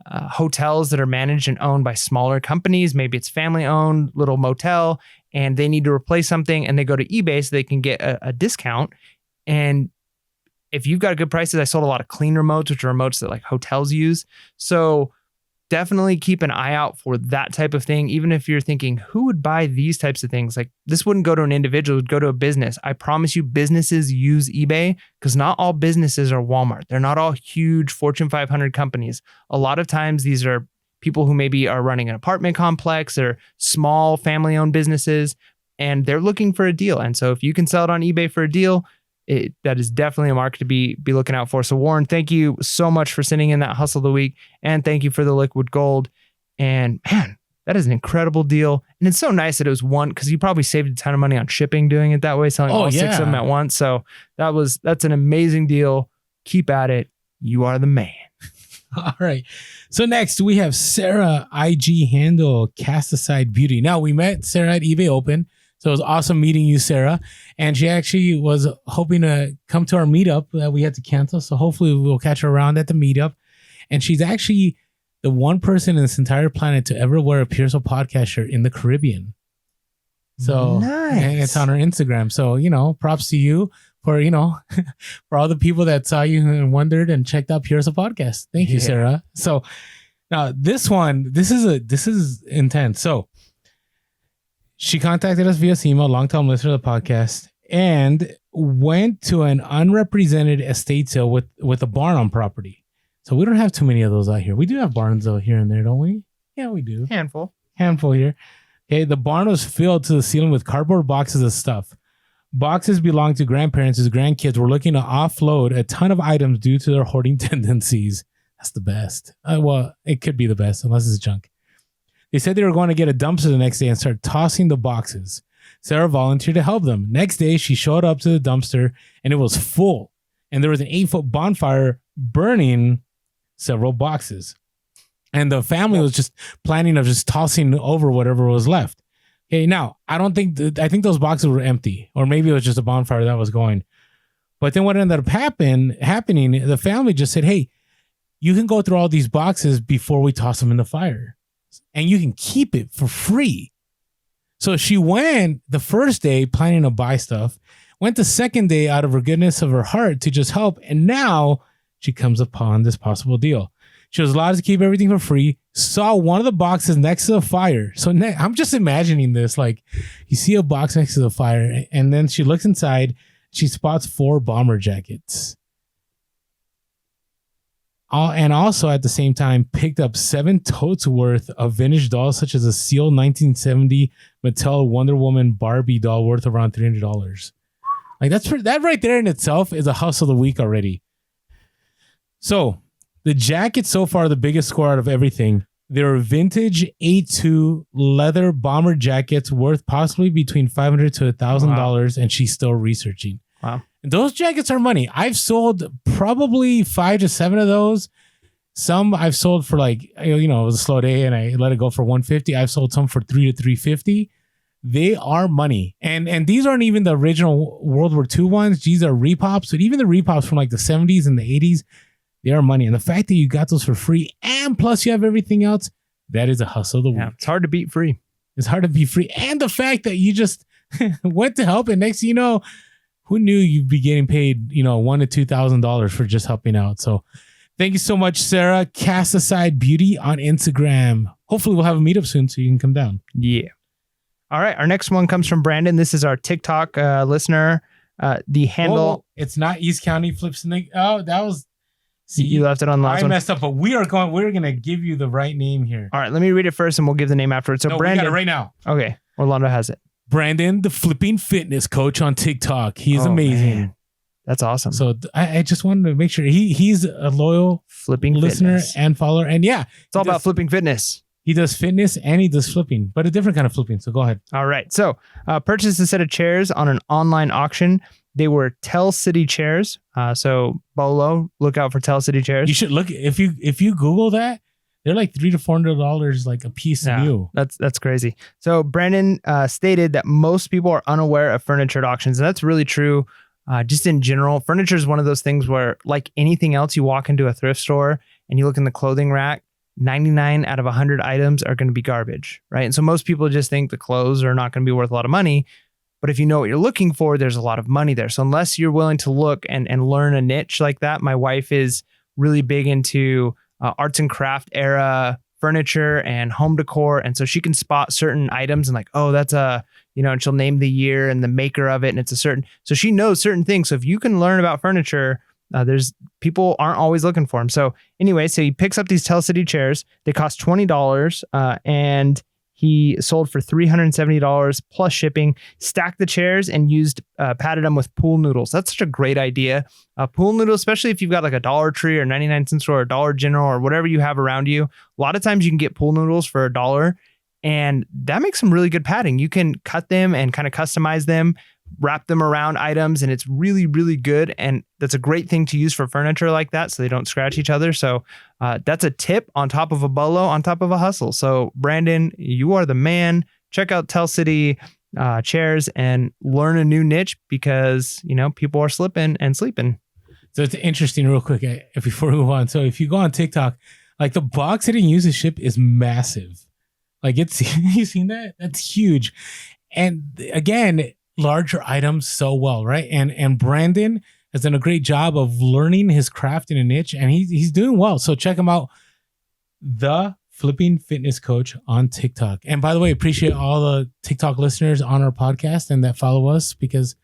hotels that are managed and owned by smaller companies. Maybe it's family owned little motel and they need to replace something and they go to eBay so they can get a discount. And if you've got good prices, I sold a lot of clean remotes, which are remotes that like hotels use. So definitely keep an eye out for that type of thing. Even if you're thinking, who would buy these types of things? Like this wouldn't go to an individual, it would go to a business. I promise you businesses use eBay because not all businesses are Walmart. They're not all huge Fortune 500 companies. A lot of times these are people who maybe are running an apartment complex or small family owned businesses, and they're looking for a deal. And so if you can sell it on eBay for a deal, that is definitely a market to be looking out for. So Warren, thank you so much for sending in that hustle of the week. And thank you for the liquid gold. And man, that is an incredible deal. And it's so nice that it was one, because you probably saved a ton of money on shipping doing it that way, selling all 6 of them at once. So that's an amazing deal. Keep at it. You are the man. All right. So next we have Sarah, IG handle Cast Aside Beauty. Now we met Sarah at eBay Open. So it was awesome meeting you, Sarah. And she actually was hoping to come to our meetup that we had to cancel. So hopefully we'll catch her around at the meetup. And she's actually the one person in this entire planet to ever wear a PHP podcast shirt in the Caribbean. So nice. And it's on her Instagram. So, props to you for, for all the people that saw you and wondered and checked out PHP podcast. Thank you, Sarah. So now this is intense. So she contacted us via email, long-time listener of the podcast, and went to an unrepresented estate sale with a barn on property. So we don't have too many of those out here. We do have barns though here and there, don't we? Yeah, we do. Handful here. Okay, the barn was filled to the ceiling with cardboard boxes of stuff. Boxes belonged to grandparents whose grandkids were looking to offload a ton of items due to their hoarding tendencies. That's the best. Well, it could be the best unless it's junk. They said they were going to get a dumpster the next day and start tossing the boxes. Sarah volunteered to help them. Next day, she showed up to the dumpster and it was full. And there was an 8-foot bonfire burning several boxes. And the family was just planning of just tossing over whatever was left. Okay, now, I think those boxes were empty. Or maybe it was just a bonfire that was going. But then what ended up happening, the family just said, hey, you can go through all these boxes before we toss them in the fire. And you can keep it for free. So she went the first day planning to buy stuff, went the second day out of her goodness of her heart to just help. And now she comes upon this possible deal. She was allowed to keep everything for free, saw one of the boxes next to the fire. So I'm just imagining this, like you see a box next to the fire and then she looks inside, she spots 4 bomber jackets. And also at the same time picked up 7 totes worth of vintage dolls, such as a Seal 1970 Mattel Wonder Woman Barbie doll worth around $300. Like that right there in itself is a hustle of the week already. So the jackets so far, the biggest score out of everything. They're vintage A2 leather bomber jackets worth possibly between $500 to $1,000, and she's still researching. Wow. Those jackets are money. I've sold probably 5 to 7 of those. Some I've sold for it was a slow day and I let it go for $150. I've sold some for $300 to $350. They are money. And these aren't even the original World War II ones. These are repops. But even the repops from like the 70s and the 80s, they are money. And the fact that you got those for free and plus you have everything else, that is a hustle of the week. It's hard to beat free. It's hard to be free. And the fact that you just went to help and next thing you know, who knew you'd be getting paid, $1,000 to $2,000 for just helping out? So thank you so much, Sarah. Cast Aside Beauty on Instagram. Hopefully we'll have a meetup soon so you can come down. Yeah. All right. Our next one comes from Brandon. This is our TikTok listener. The handle. It's not East County Flips. Oh, that was. See, you left it on the last one. I messed up, but we're going to give you the right name here. All right. Let me read it first and we'll give the name afterwards. So Brandon. We got it right now. Okay. Orlando has it. Brandon, the flipping fitness coach on TikTok. He is amazing. Man. That's awesome. So I just wanted to make sure he's a loyal flipping listener fitness. And follower. And yeah, it's all about flipping fitness. He does fitness and he does flipping, but a different kind of flipping. So go ahead. All right. So purchased a set of chairs on an online auction. They were Tell City chairs. So Bellow, look out for Tell City chairs. You should look if you Google that. They're like $300 to $400 like a piece new. That's crazy. So Brandon stated that most people are unaware of furniture at auctions, and that's really true. Just in general, furniture is one of those things where, like anything else, you walk into a thrift store and you look in the clothing rack, 99 out of 100 items are going to be garbage, right? And so most people just think the clothes are not going to be worth a lot of money. But if you know what you're looking for, there's a lot of money there. So unless you're willing to look and learn a niche like that, my wife is really big into arts and craft era furniture and home decor. And so she can spot certain items and like, oh, that's and she'll name the year and the maker of it. And it's so she knows certain things. So if you can learn about furniture, there's people aren't always looking for them. So anyway, so he picks up these Tell City chairs. They cost $20 and he sold for $370 plus shipping, stacked the chairs and patted them with pool noodles. That's such a great idea. Pool noodles, especially if you've got like a Dollar Tree or 99-cent store or Dollar General or whatever you have around you. A lot of times you can get pool noodles for $1 and that makes some really good padding. You can cut them and kind of customize them. wrap them around items, and it's really, really good. And that's a great thing to use for furniture like that, so they don't scratch each other. So that's a tip on top of a Bellow, on top of a hustle. So Brandon, you are the man. Check out Tell City chairs and learn a new niche, because people are slipping and sleeping. So it's interesting, real quick, before we move on. So if you go on TikTok, like the box hitting user ship is massive. Like it's, you seen that? That's huge. And again, larger items so well, right? And Brandon has done a great job of learning his craft in a niche, and he's doing well. So check him out, the Flipping Fitness Coach on TikTok. And by the way, appreciate all the TikTok listeners on our podcast and that follow us, because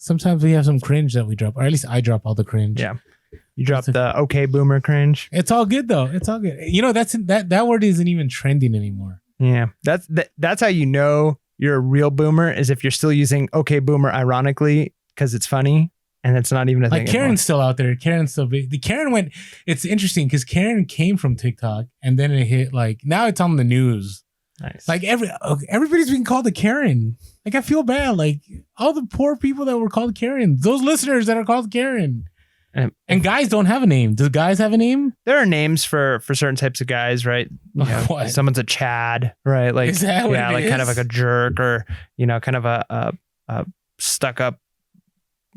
sometimes we have some cringe that we drop, or at least I drop all the cringe. Yeah. You dropped the okay boomer cringe. It's all good though. It's all good. That word isn't even trending anymore. Yeah. That's how you're a real boomer, is if you're still using okay boomer ironically because it's funny, and it's not even a thing. Like Karen's still out there. Karen's still big. The Karen went, it's interesting because Karen came from TikTok, and then it hit, like, now it's on the news. Nice. Like everybody's being called a Karen. Like I feel bad. Like all the poor people that were called Karen, those listeners that are called Karen. And guys don't have a name. Do guys have a name? There are names for certain types of guys, right? What? Someone's a Chad, right? Like, is that what yeah, it like is? kind of like a jerk, or kind of a stuck up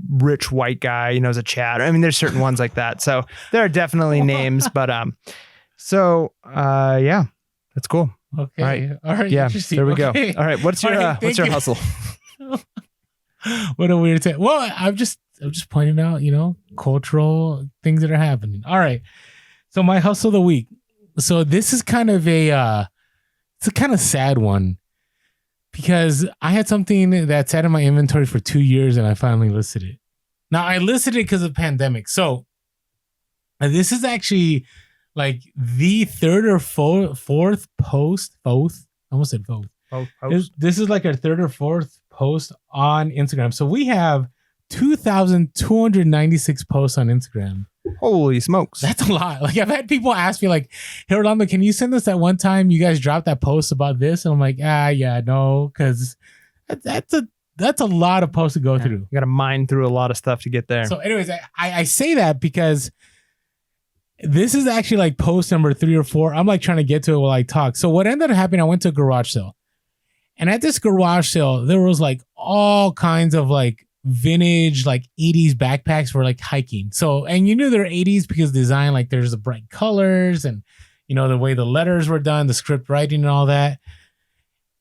rich white guy, is a Chad. I mean, there's certain ones like that. So there are definitely names, but yeah, that's cool. Okay. All right. Yeah. There we go. All right. What's your hustle? What a weird thing. Well, I'm just pointing out, cultural things that are happening. All right. So my hustle of the week. So this is kind of it's a kind of sad one, because I had something that sat in my inventory for 2 years and I finally listed it. Now I listed it because of the pandemic. So this is actually like the third or fourth post. Both. I almost said both. This is like our third or fourth post on Instagram. So we have 2,296 posts on Instagram. Holy smokes. That's a lot. Like I've had people ask me like, hey, Rolando, can you send us that one time you guys dropped that post about this? And I'm like, yeah, no, because that's a lot of posts to go through. You got to mine through a lot of stuff to get there. So anyways, I say that because this is actually like post number 3 or 4. I'm like trying to get to it while I talk. So what ended up happening, I went to a garage sale. And at this garage sale, there was like all kinds of like vintage, like 80s backpacks for like hiking. So, and you knew they're 80s because design, like there's the bright colors and, the way the letters were done, the script writing and all that.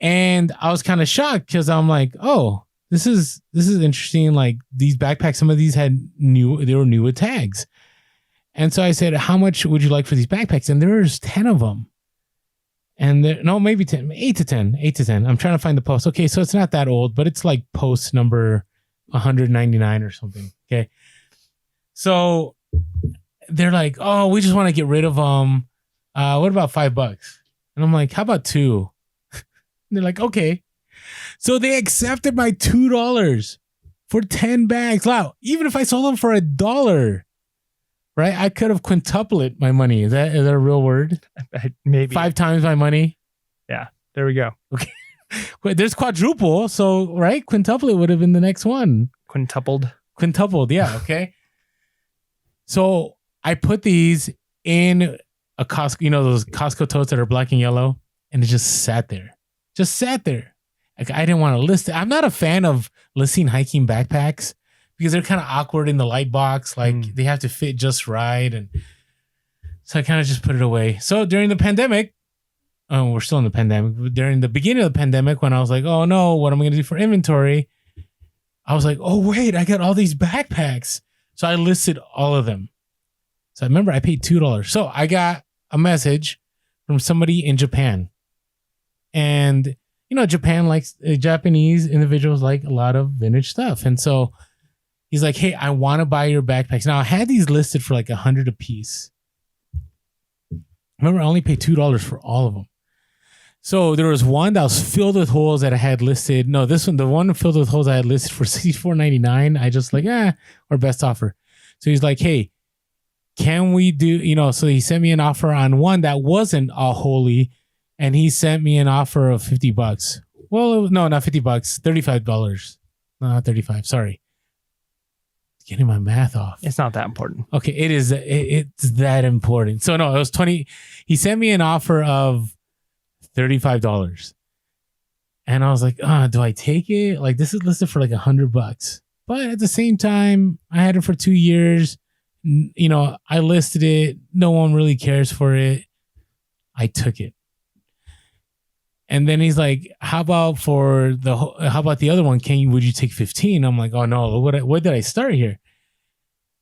And I was kind of shocked because I'm like, oh, this is interesting. Like these backpacks, some of these they were new with tags. And so I said, how much would you like for these backpacks? And there's 10 of them. And maybe 10, 8 to 10. I'm trying to find the post. Okay, so it's not that old, but it's like post number 199 or something. Okay. So they're like, oh, we just want to get rid of them. What about $5? And I'm like, how about 2? They're like, okay. So they accepted my $2 for 10 bags. Wow. Even if I sold them for $1, right? I could have quintupled my money. Is that a real word? Maybe 5 times my money. Yeah. There we go. Okay. There's quadruple. So, right? Quintuple would have been the next one. Quintupled. Yeah. Okay. So I put these in a Costco, those Costco totes that are black and yellow. And it just sat there. Like I didn't want to list it. I'm not a fan of listing hiking backpacks because they're kind of awkward in the light box. Like they have to fit just right. And so I kind of just put it away. So during the pandemic, we're still in the pandemic. But during the beginning of the pandemic, when I was like, oh no, what am I going to do for inventory? I was like, oh wait, I got all these backpacks. So I listed all of them. So I remember I paid $2. So I got a message from somebody in Japan. And, Japan likes, Japanese individuals like a lot of vintage stuff. And so he's like, hey, I want to buy your backpacks. Now I had these listed for like $100 a piece. Remember, I only paid $2 for all of them. So there was one that was filled with holes that I had listed. No, this one, the one filled with holes I had listed for $64.99. I just like, or best offer. So he's like, hey, can we do, so he sent me an offer on one that wasn't all holy. And he sent me an offer of $50. Well, no, not $50, $35. not 35. Sorry. Getting my math off. It's not that important. Okay, it is. It's that important. So no, it was 20. He sent me an offer of $35. And I was like, do I take it? Like, this is listed for like $100. But at the same time, I had it for 2 years. You know, I listed it. No one really cares for it. I took it. And then he's like, how about the other one? Would you take 15? I'm like, oh no, what did I start here?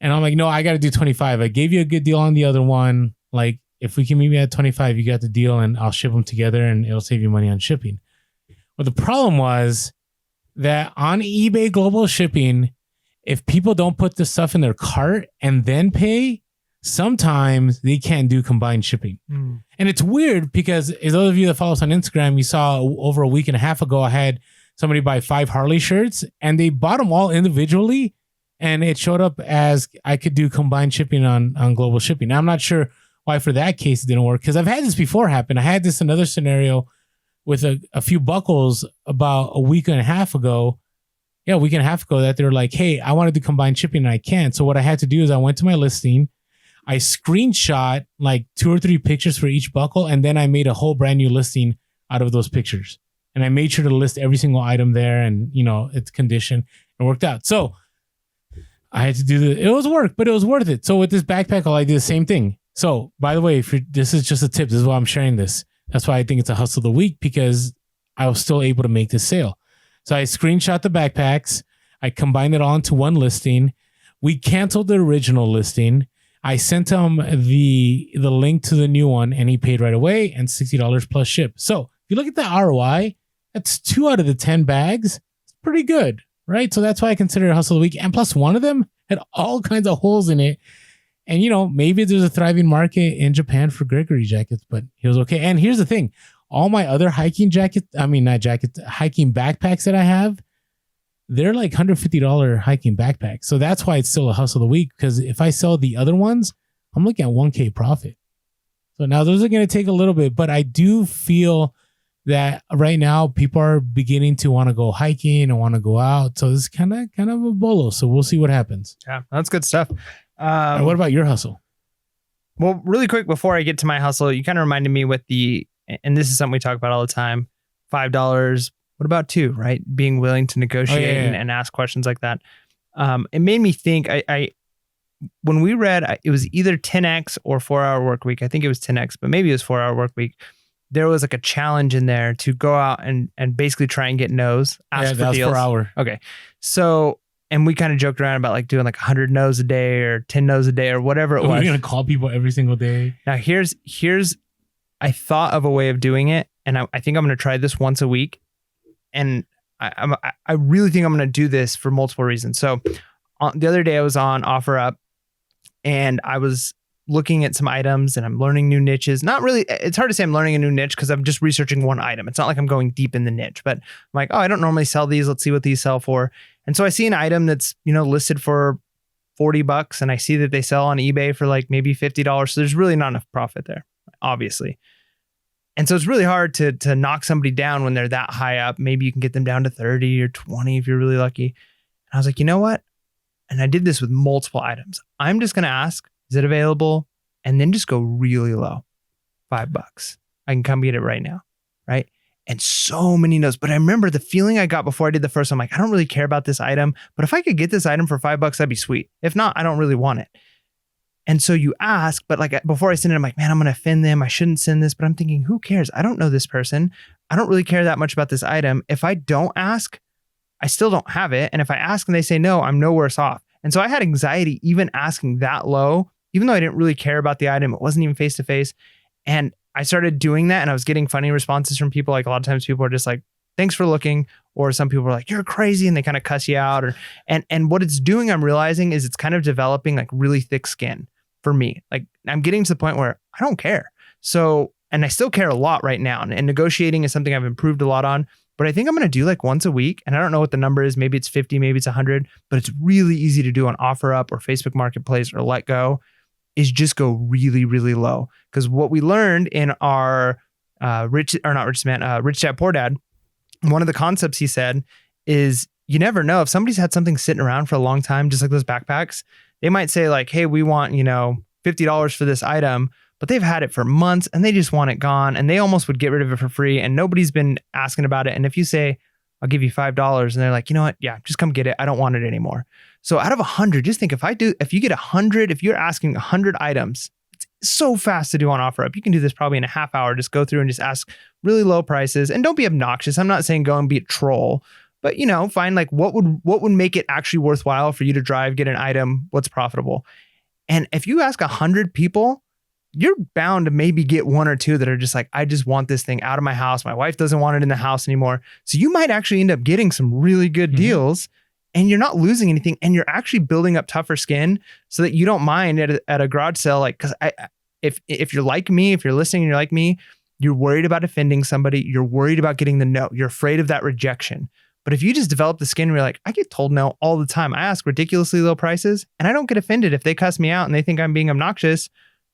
And I'm like, no, I got to do 25. I gave you a good deal on the other one. Like, if we can meet me at 25, you got the deal and I'll ship them together and it'll save you money on shipping. But the problem was that on eBay Global Shipping, if people don't put the stuff in their cart and then pay, sometimes they can't do combined shipping. And it's weird because as those of you that follow us on Instagram, you saw over a week and a half ago, I had somebody buy 5 Harley shirts and they bought them all individually. And it showed up as I could do combined shipping on global shipping. Now, I'm not sure why for that case it didn't work because I've had this before happen. I had this another scenario with a few buckles about a week and a half ago. Yeah, a week and a half ago that they're like, hey, I want to do combined shipping and I can't. So what I had to do is I went to my listing. I screenshot like 2 or 3 pictures for each buckle. And then I made a whole brand new listing out of those pictures. And I made sure to list every single item there and, you know, its condition. It worked out. So I had to do it was work, but it was worth it. So with this backpack, I did the same thing. So by the way, this is just a tip. This is why I'm sharing this. That's why I think it's a hustle of the week because I was still able to make this sale. So I screenshot the backpacks. I combined it all into one listing. We canceled the original listing. I sent him the link to the new one and he paid right away and $60 plus ship. So if you look at the ROI, that's 2 out of the 10 bags. It's pretty good. Right. So that's why I consider it a hustle of the week. And plus one of them had all kinds of holes in it. And, you know, maybe there's a thriving market in Japan for Gregory jackets, but he was okay. And here's the thing. All my other hiking hiking backpacks that I have, they're like $150 hiking backpacks. So that's why it's still a hustle of the week. Because if I sell the other ones, I'm looking at 1K profit. So now those are going to take a little bit, but I do feel that right now people are beginning to want to go hiking and want to go out. So this is kind of a bolo. So we'll see what happens. Yeah, that's good stuff. And what about your hustle? Well, really quick before I get to my hustle, you kind of reminded me with and this is something we talk about all the time, $5. What about 2, right? Being willing to negotiate and ask questions like that. It made me think, I when we read, it was either 10X or 4-hour work week. I think it was 10X, but maybe it was 4-hour work week. There was like a challenge in there to go out and basically try and get no's. Ask for that was deals. 4 hour. Okay. So, and we kind of joked around about like doing like 100 no's a day or 10 no's a day or whatever it was. We're going to call people every single day. Now here's, I thought of a way of doing it. And I think I'm going to try this once a week. And I really think I'm going to do this for multiple reasons. So the other day I was on OfferUp and I was looking at some items and I'm learning new niches. Not really, it's hard to say I'm learning a new niche because I'm just researching one item. It's not like I'm going deep in the niche, but I'm like, oh, I don't normally sell these. Let's see what these sell for. And so I see an item that's, you know, listed for $40 and I see that they sell on eBay for like maybe $50. So there's really not enough profit there, obviously. And so it's really hard to knock somebody down when they're that high up. Maybe you can get them down to 30 or 20 if you're really lucky. And I was like, you know what? And I did this with multiple items. I'm just going to ask, is it available? And then just go really low. $5. I can come get it right now. Right. And so many no's. But I remember the feeling I got before I did the first one. I'm like, I don't really care about this item, but if I could get this item for $5, that'd be sweet. If not, I don't really want it. And so you ask, but like before I send it, I'm like, man, I'm going to offend them. I shouldn't send this, but I'm thinking, who cares? I don't know this person. I don't really care that much about this item. If I don't ask, I still don't have it. And if I ask and they say no, I'm no worse off. And so I had anxiety even asking that low, even though I didn't really care about the item. It wasn't even face to face. And I started doing that and I was getting funny responses from people. Like a lot of times people are just like, thanks for looking. Or some people are like, you're crazy. And they kind of cuss you out. And what it's doing, I'm realizing, is it's kind of developing like really thick skin for me. Like I'm getting to the point where I don't care. So, and I still care a lot right now. And negotiating is something I've improved a lot on. But I think I'm going to do like once a week. And I don't know what the number is. Maybe it's 50, maybe it's 100. But it's really easy to do on OfferUp or Facebook Marketplace or Let Go. Is just go really, really low. Because what we learned in our Rich Dad Poor Dad, one of the concepts he said is you never know if somebody's had something sitting around for a long time, just like those backpacks, they might say like, hey, we want, $50 for this item, but they've had it for months and they just want it gone. And they almost would get rid of it for free. And nobody's been asking about it. And if you say, I'll give you $5 and they're like, you know what? Yeah, just come get it. I don't want it anymore. So out of 100, just think if you get 100, if you're asking 100 items, it's so fast to do on OfferUp. You can do this probably in a half hour. Just go through and just ask really low prices and don't be obnoxious. I'm not saying go and be a troll, but find like what would make it actually worthwhile for you to drive, get an item, what's profitable. And if you ask 100 people, you're bound to maybe get one or two that are just like, I just want this thing out of my house. My wife doesn't want it in the house anymore. So you might actually end up getting some really good deals and you're not losing anything. And you're actually building up tougher skin so that you don't mind at a garage sale. Like, cause if you're like me, if you're listening and you're like me, you're worried about offending somebody. You're worried about getting the no. You're afraid of that rejection. But if you just develop the skin, where you're like, I get told no all the time. I ask ridiculously low prices and I don't get offended if they cuss me out and they think I'm being obnoxious.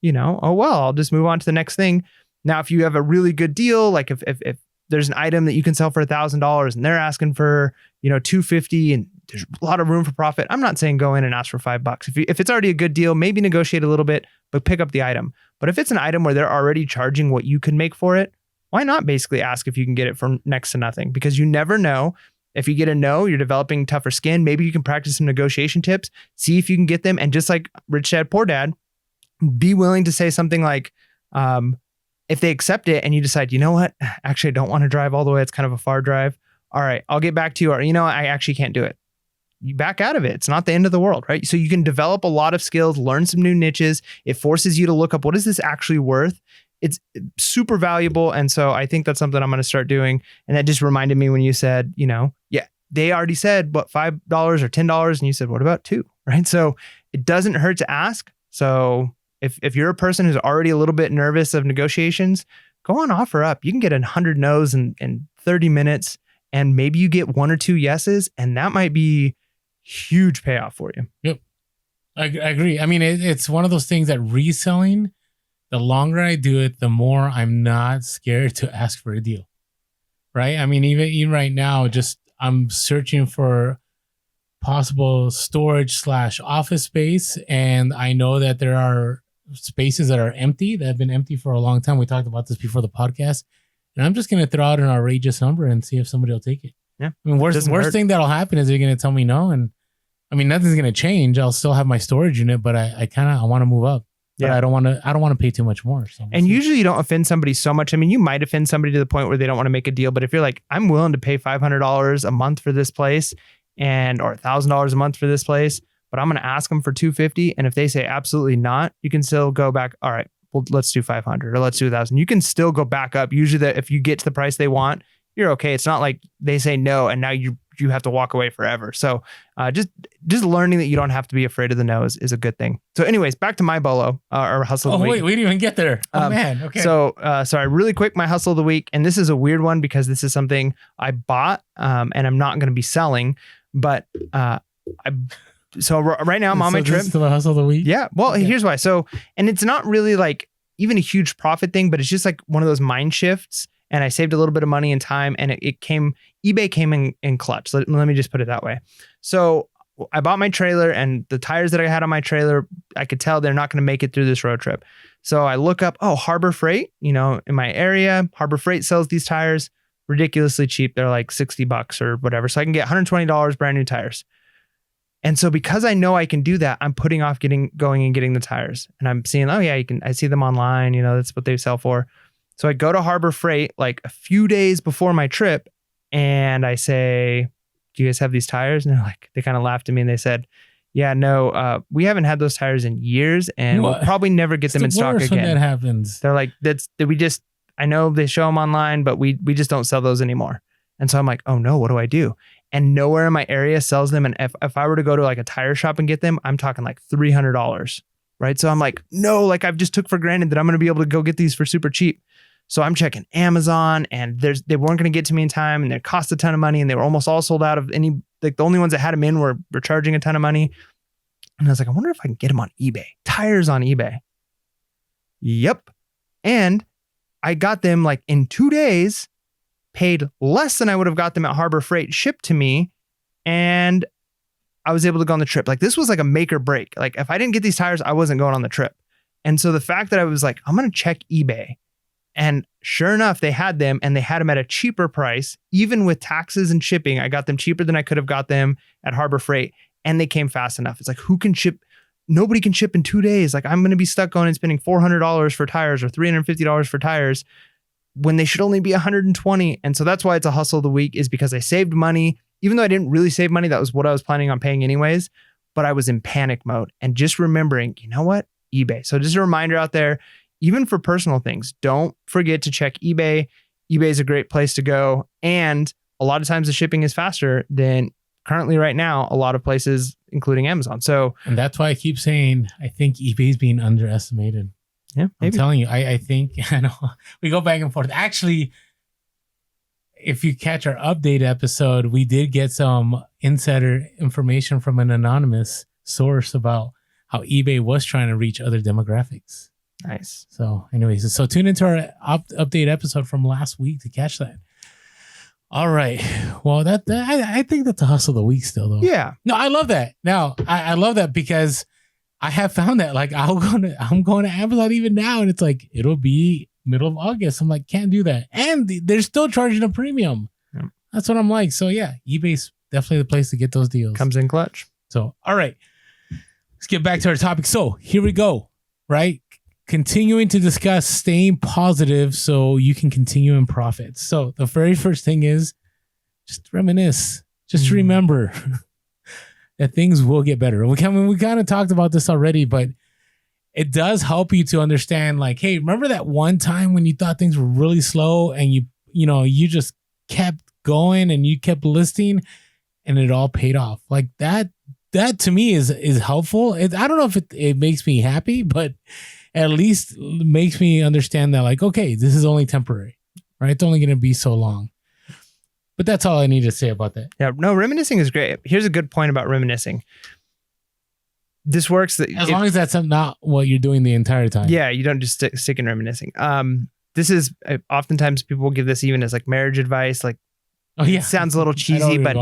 Oh, well, I'll just move on to the next thing. Now, if you have a really good deal, like if there's an item that you can sell for $1,000 and they're asking for, $250 and there's a lot of room for profit, I'm not saying go in and ask for $5. If it's already a good deal, maybe negotiate a little bit, but pick up the item. But if it's an item where they're already charging what you can make for it, why not basically ask if you can get it for next to nothing? Because you never know. If you get a no, you're developing tougher skin. Maybe you can practice some negotiation tips, see if you can get them. And just like Rich Dad, Poor Dad, be willing to say something like, if they accept it and you decide, you know what, actually, I don't want to drive all the way. It's kind of a far drive. All right, I'll get back to you. Or, I actually can't do it. You back out of it. It's not the end of the world, right? So you can develop a lot of skills, learn some new niches. It forces you to look up, what is this actually worth? It's super valuable. And so I think that's something I'm going to start doing. And that just reminded me when you said, yeah, they already said, what, $5 or $10? And you said, what about $2? Right? So it doesn't hurt to ask. So if you're a person who's already a little bit nervous of negotiations, go on OfferUp. You can get 100 no's in 30 minutes and maybe you get 1 or 2 yeses. And that might be huge payoff for you. Yep. I agree. I mean, it's one of those things that reselling, the longer I do it, the more I'm not scared to ask for a deal, right? I mean, even right now, just I'm searching for possible storage / office space. And I know that there are spaces that are empty, that have been empty for a long time. We talked about this before the podcast. And I'm just going to throw out an outrageous number and see if somebody will take it. Yeah. I mean, worst thing that'll happen is they're going to tell me no. And I mean, nothing's going to change. I'll still have my storage unit, but I want to move up. But I don't want to pay too much more. So and usually you don't offend somebody so much. I mean, you might offend somebody to the point where they don't want to make a deal. But if you're like, I'm willing to pay $500 a month for this place or $1,000 a month for this place, but I'm going to ask them for $250. And if they say absolutely not, you can still go back. All right, well, let's do $500 or let's do $1,000. You can still go back up. Usually that if you get to the price they want, you're okay. It's not like they say no and now you have to walk away forever. So just learning that you don't have to be afraid of the no is a good thing. So anyways, back to my bolo or hustle of the week. Wait, we didn't even get there. Oh man. Okay. So sorry, really quick, my hustle of the week. And this is a weird one because this is something I bought and I'm not going to be selling, but so right now I'm on my trip. This is the hustle of the week? Yeah. Well, Here's why. So, and it's not really like even a huge profit thing, but it's just like one of those mind shifts. And I saved a little bit of money and time and eBay came in clutch. Let me just put it that way. So I bought my trailer and the tires that I had on my trailer, I could tell they're not going to make it through this road trip. So I look up, Harbor Freight, in my area, Harbor Freight sells these tires ridiculously cheap. They're like $60 or whatever. So I can get $120 brand new tires. And so because I know I can do that, I'm putting off going and getting the tires. And I'm seeing, I see them online, that's what they sell for. So I go to Harbor Freight like a few days before my trip and I say, do you guys have these tires? And they kind of laughed at me and they said, yeah, no, we haven't had those tires in years and we'll probably never get them in stock again. When that happens. They're like, I know they show them online, but we just don't sell those anymore. And so I'm like, oh no, what do I do? And nowhere in my area sells them. And if I were to go to like a tire shop and get them, I'm talking like $300. Right. So I'm like, no, I've just took for granted that I'm going to be able to go get these for super cheap. So I'm checking Amazon and they weren't going to get to me in time and they cost a ton of money and they were almost all sold out of the only ones that had them in were charging a ton of money. And I was like, I wonder if I can get them on eBay, tires on eBay. Yep. And I got them in 2 days, paid less than I would have got them at Harbor Freight shipped to me. and I was able to go on the trip. Like this was like a make or break. Like if I didn't get these tires, I wasn't going on the trip. And so the fact that I was like, I'm going to check eBay, and sure enough, they had them, and they had them at a cheaper price, even with taxes and shipping. I got them cheaper than I could have got them at Harbor Freight, and they came fast enough. It's like, who can ship? Nobody can ship in 2 days. Like I'm going to be stuck going and spending $400 for tires or $350 for tires when they should only be $120. And so that's why it's a hustle of the week, is because I saved money. Even though I didn't really save money, that was what I was planning on paying anyways, but I was in panic mode and just remembering, you know what? eBay. So just a reminder out there, even for personal things, don't forget to check eBay. eBay is a great place to go. And a lot of times the shipping is faster than currently right now, a lot of places, including Amazon. So, and that's why I keep saying, I think eBay is being underestimated. Yeah, maybe. I'm telling you, I think, I know we go back and forth. Actually, if you catch our update episode, we did get some insider information from an anonymous source about how eBay was trying to reach other demographics. Nice. So anyways, so tune into our update episode from last week to catch that. All right. Well, I think that's a hustle of the week still, though. Yeah. No, I love that. Now, I love that because I have found that like I'm going to Amazon even now, and it's like it'll be middle of August. I'm like, can't do that, and they're still charging a premium. Yeah. That's what I'm like. So yeah, eBay's definitely the place to get those deals. Comes in clutch. So all right, let's get back to our topic. So here we go. Right, continuing to discuss staying positive so you can continue in profits. So the very first thing is just reminisce. Just remember that things will get better. We kind of talked about this already, but it does help you to understand, like, hey, remember that one time when you thought things were really slow and you just kept going and you kept listing and it all paid off. Like that to me is helpful. I don't know if it makes me happy, but at least makes me understand that, like, okay, this is only temporary, right? It's only going to be so long. But that's all I need to say about that. Yeah, no, reminiscing is great. Here's a good point about reminiscing. This works as long as that's not what you're doing the entire time. Yeah, you don't just stick in reminiscing. This is oftentimes people will give this even as like marriage advice. Like, oh yeah, it sounds a little cheesy, but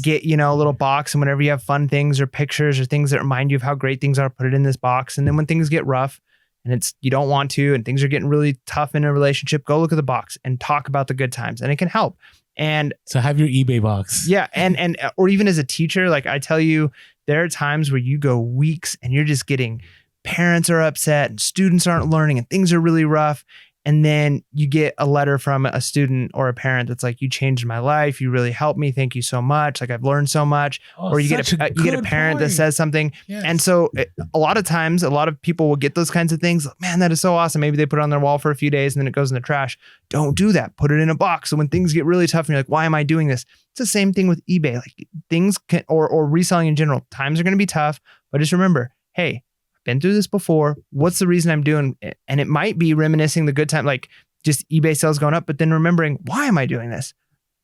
get a little box, and whenever you have fun things or pictures or things that remind you of how great things are, put it in this box. And then when things get rough and you don't want to, and things are getting really tough in a relationship, go look at the box and talk about the good times, and it can help. And so have your eBay box. Yeah. And or even as a teacher, like I tell you, there are times where you go weeks and you're just getting, parents are upset and students aren't learning and things are really rough. And then you get a letter from a student or a parent that's like, you changed my life. You really helped me. Thank you so much. Like I've learned so much. Oh, or you get a parent that says something. Yes. And so a lot of times, a lot of people will get those kinds of things. Man, that is so awesome. Maybe they put it on their wall for a few days and then it goes in the trash. Don't do that. Put it in a box. So when things get really tough and you're like, why am I doing this? It's the same thing with eBay. Like things can, or reselling in general. Times are going to be tough, but just remember, hey, been through this before. What's the reason I'm doing it? And it might be reminiscing the good time, like just eBay sales going up, but then remembering, why am I doing this?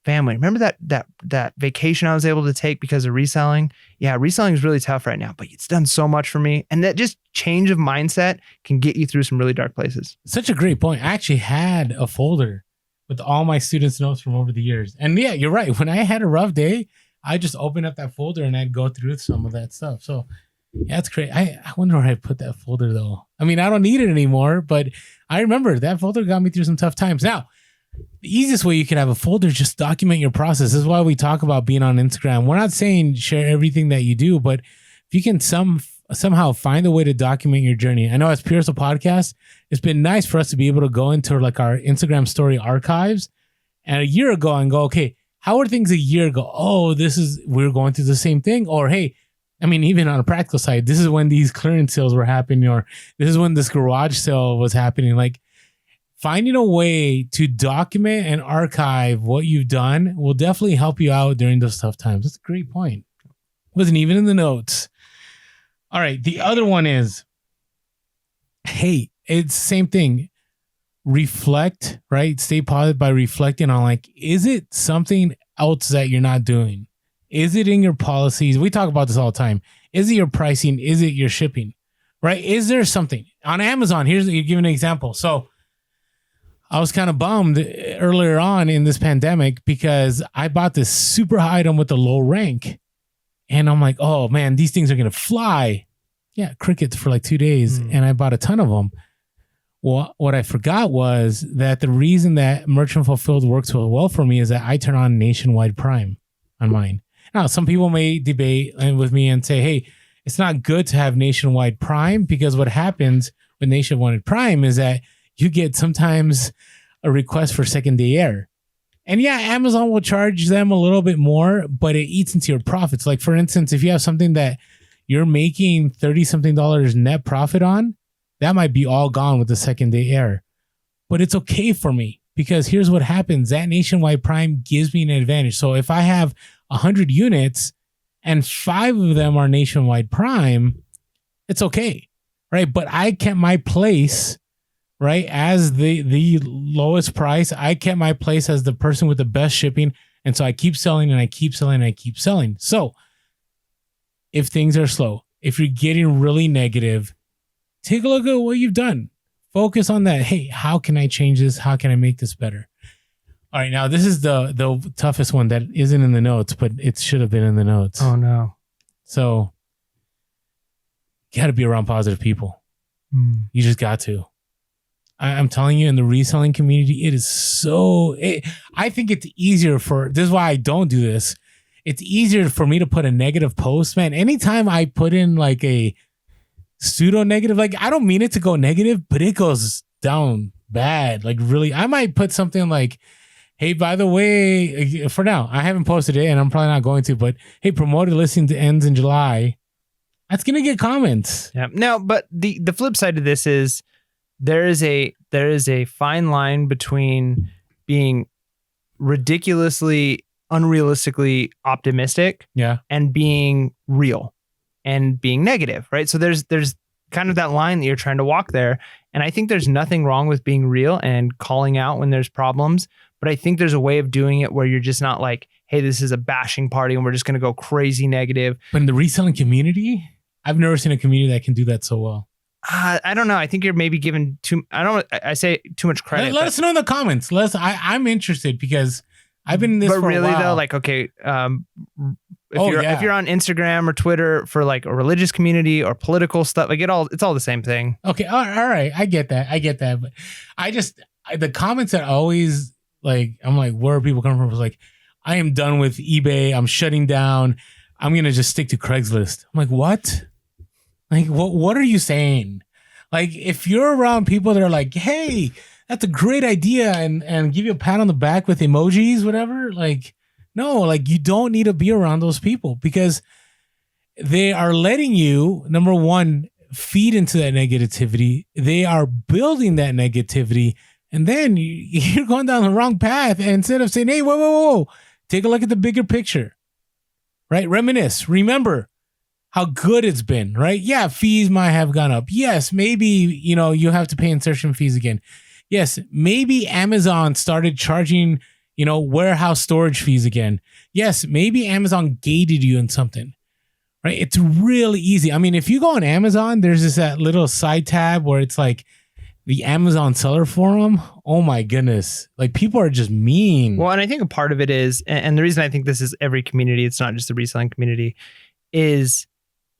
Family. Remember that vacation I was able to take because of reselling? Yeah, reselling is really tough right now, but it's done so much for me. And that just change of mindset can get you through some really dark places. Such a great point. I actually had a folder with all my students' notes from over the years. And yeah, you're right. When I had a rough day, I just opened up that folder and I'd go through some of that stuff. So yeah, that's great. I wonder where I put that folder though. I mean, I don't need it anymore, but I remember that folder got me through some tough times. Now, the easiest way you can have a folder, just document your process. This is why we talk about being on Instagram. We're not saying share everything that you do, but if you can somehow find a way to document your journey. I know as Pure Hustle Podcast, it's been nice for us to be able to go into like our Instagram story archives and a year ago and go, okay, how were things a year ago? Oh, we're going through the same thing. Or, hey, I mean, even on a practical side, this is when these clearance sales were happening, or this is when this garage sale was happening. Like finding a way to document and archive what you've done will definitely help you out during those tough times. That's a great point. Wasn't even in the notes. All right. The other one is, hey, it's the same thing. Reflect, right? Stay positive by reflecting on like, is it something else that you're not doing? Is it in your policies? We talk about this all the time. Is it your pricing? Is it your shipping? Right? Is there something on Amazon? You give an example. So I was kind of bummed earlier on in this pandemic because I bought this super high item with a low rank. And I'm like, oh man, these things are going to fly. Yeah, crickets for like 2 days. And I bought a ton of them. Well, what I forgot was that the reason that Merchant Fulfilled works so well for me is that I turn on Nationwide Prime on mine. Now, some people may debate with me and say, hey, it's not good to have Nationwide Prime, because what happens with Nationwide Prime is that you get sometimes a request for second day air. And yeah, Amazon will charge them a little bit more, but it eats into your profits. Like, for instance, if you have something that you're making $30-something net profit on, that might be all gone with the second day air. But it's okay for me, because here's what happens. That Nationwide Prime gives me an advantage. So if I have 100 units and 5 of them are Nationwide Prime, it's okay, right? But I kept my place, right, as the lowest price. I kept my place as the person with the best shipping. And so I keep selling and I keep selling and I keep selling. So if things are slow, if you're getting really negative, take a look at what you've done. Focus on that. Hey, how can I change this? How can I make this better? All right, now this is the toughest one that isn't in the notes, but it should have been in the notes. Oh, no. So you got to be around positive people. You just got to. I'm telling you, in the reselling community, it is so... I think it's easier for... This is why I don't do this. It's easier for me to put a negative post, man. Anytime I put in like a pseudo negative, like I don't mean it to go negative, but it goes down bad. Like really, I might put something like, hey, by the way, for now, I haven't posted it and I'm probably not going to, but hey, promoted listing ends in July. That's going to get comments. Yeah. No, but the flip side of this is there is a fine line between being ridiculously, unrealistically optimistic, and being real and being negative, right? So there's kind of that line that you're trying to walk there. And I think there's nothing wrong with being real and calling out when there's problems. But I think there's a way of doing it where you're just not like, hey, this is a bashing party and we're just going to go crazy negative. But in the reselling community, I've never seen a community that can do that so well. I don't know. I think you're maybe giving I say too much credit. Let us know in the comments. I'm interested, because I've been in this for a while. But really though, like, okay, if you're on Instagram or Twitter for like a religious community or political stuff, like it's all the same thing. Okay, all right, I get that, but the comments that always, like, I'm like, where are people coming from? It's like, I am done with eBay. I'm shutting down. I'm gonna just stick to Craigslist. I'm like, what? Like, what are you saying? Like, if you're around people that are like, hey, that's a great idea, and give you a pat on the back with emojis, whatever, like, no, like, you don't need to be around those people, because they are letting you, number one, feed into that negativity. They are building that negativity, and then you're going down the wrong path. And instead of saying, hey, whoa, take a look at the bigger picture, right? Reminisce. Remember how good it's been, right? Yeah, fees might have gone up. Yes, maybe, you have to pay insertion fees again. Yes, maybe Amazon started charging, warehouse storage fees again. Yes, maybe Amazon gated you in something, right? It's really easy. I mean, if you go on Amazon, there's that little side tab where it's like the Amazon seller forum. Oh my goodness. Like, people are just mean. Well, and I think a part of it is, and the reason I think this is every community, it's not just the reselling community, is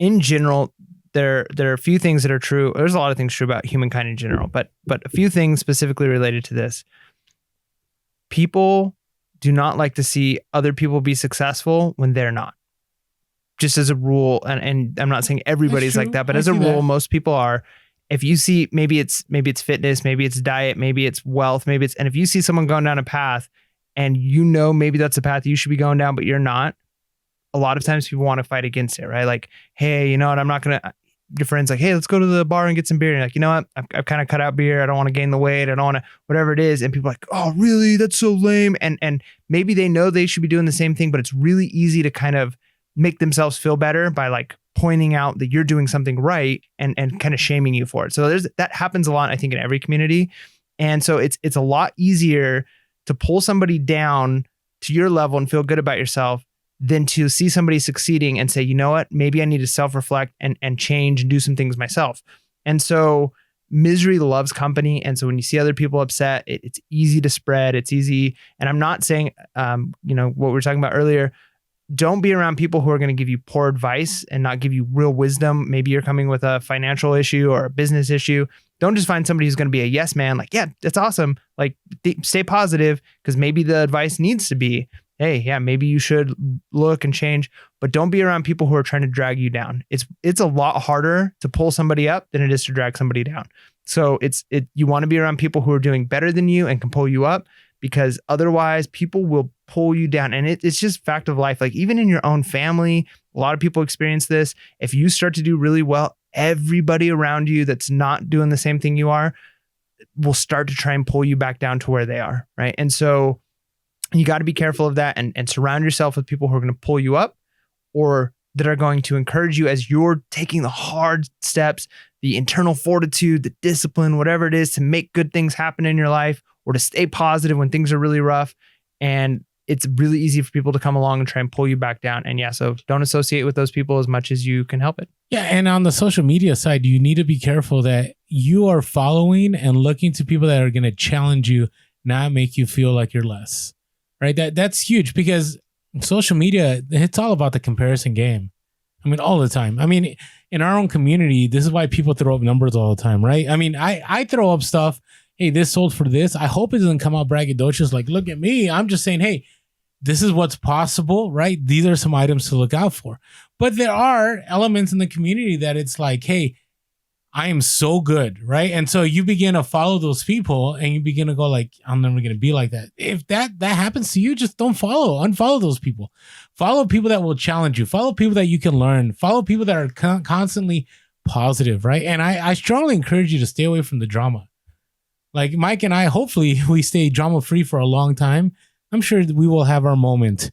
in general, there are a few things that are true. There's a lot of things true about humankind in general, but a few things specifically related to this. People do not like to see other people be successful when they're not. Just as a rule, and I'm not saying everybody's like that, but as a rule, most people are. If you see, maybe it's fitness, maybe it's diet, maybe it's wealth, and if you see someone going down a path and maybe that's a path you should be going down, but you're not, a lot of times people want to fight against it, right? Like, hey, you know what? I'm not going to, your friend's like, hey, let's go to the bar and get some beer. And you're like, you know what? I've kind of cut out beer. I don't want to gain the weight. I don't want to, whatever it is. And people are like, oh, really? That's so lame. And maybe they know they should be doing the same thing, but it's really easy to kind of make themselves feel better by like pointing out that you're doing something right and kind of shaming you for it. So that happens a lot, I think, in every community. And so it's a lot easier to pull somebody down to your level and feel good about yourself than to see somebody succeeding and say, you know what, maybe I need to self-reflect and change and do some things myself. And so misery loves company. And so when you see other people upset, it's easy to spread. It's easy. And I'm not saying, what we were talking about earlier, don't be around people who are going to give you poor advice and not give you real wisdom. Maybe you're coming with a financial issue or a business issue. Don't just find somebody who's going to be a yes man. Like, yeah, that's awesome. Like, stay positive, because maybe the advice needs to be, hey, yeah, maybe you should look and change, but don't be around people who are trying to drag you down. It's a lot harder to pull somebody up than it is to drag somebody down. So you want to be around people who are doing better than you and can pull you up, because otherwise people will pull you down. And it's just fact of life. Like, even in your own family, a lot of people experience this. If you start to do really well, everybody around you that's not doing the same thing you are will start to try and pull you back down to where they are. Right. And so you got to be careful of that, and surround yourself with people who are going to pull you up, or that are going to encourage you as you're taking the hard steps, the internal fortitude, the discipline, whatever it is, to make good things happen in your life, or to stay positive when things are really rough. And it's really easy for people to come along and try and pull you back down. And yeah, so don't associate with those people as much as you can help it. Yeah. And on the social media side, you need to be careful that you are following and looking to people that are going to challenge you, not make you feel like you're less. Right? That's huge, because social media, it's all about the comparison game. I mean, all the time. I mean, in our own community, this is why people throw up numbers all the time, right? I mean, I throw up stuff. Hey, this sold for this. I hope it doesn't come out braggadocious like, look at me. I'm just saying, hey, this is what's possible, right? These are some items to look out for. But there are elements in the community that it's like, hey, I am so good, right? And so you begin to follow those people, and you begin to go like, I'm never going to be like that. If that happens to you, just don't unfollow those people. Follow people that will challenge you. Follow people that you can learn. Follow people that are constantly positive, right? And I strongly encourage you to stay away from the drama. Like Mike and I, hopefully we stay drama free for a long time. I'm sure that we will have our moment.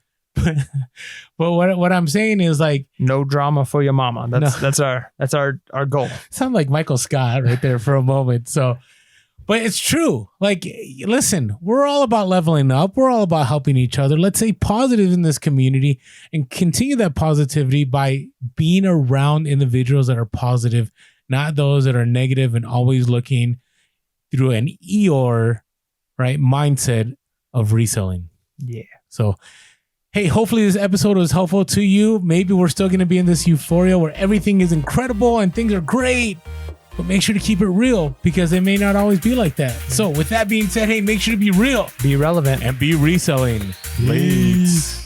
But what I'm saying is, like, no drama for your mama. That's our goal. Sound like Michael Scott right there for a moment. So, but it's true. Like, listen, we're all about leveling up. We're all about helping each other. Let's stay positive in this community and continue that positivity by being around individuals that are positive, not those that are negative and always looking through an Eeyore, right, mindset of reselling. Yeah. So, hey, hopefully this episode was helpful to you. Maybe we're still going to be in this euphoria where everything is incredible and things are great, but make sure to keep it real, because it may not always be like that. So with that being said, hey, make sure to be real, be relevant, and be reselling. Peace.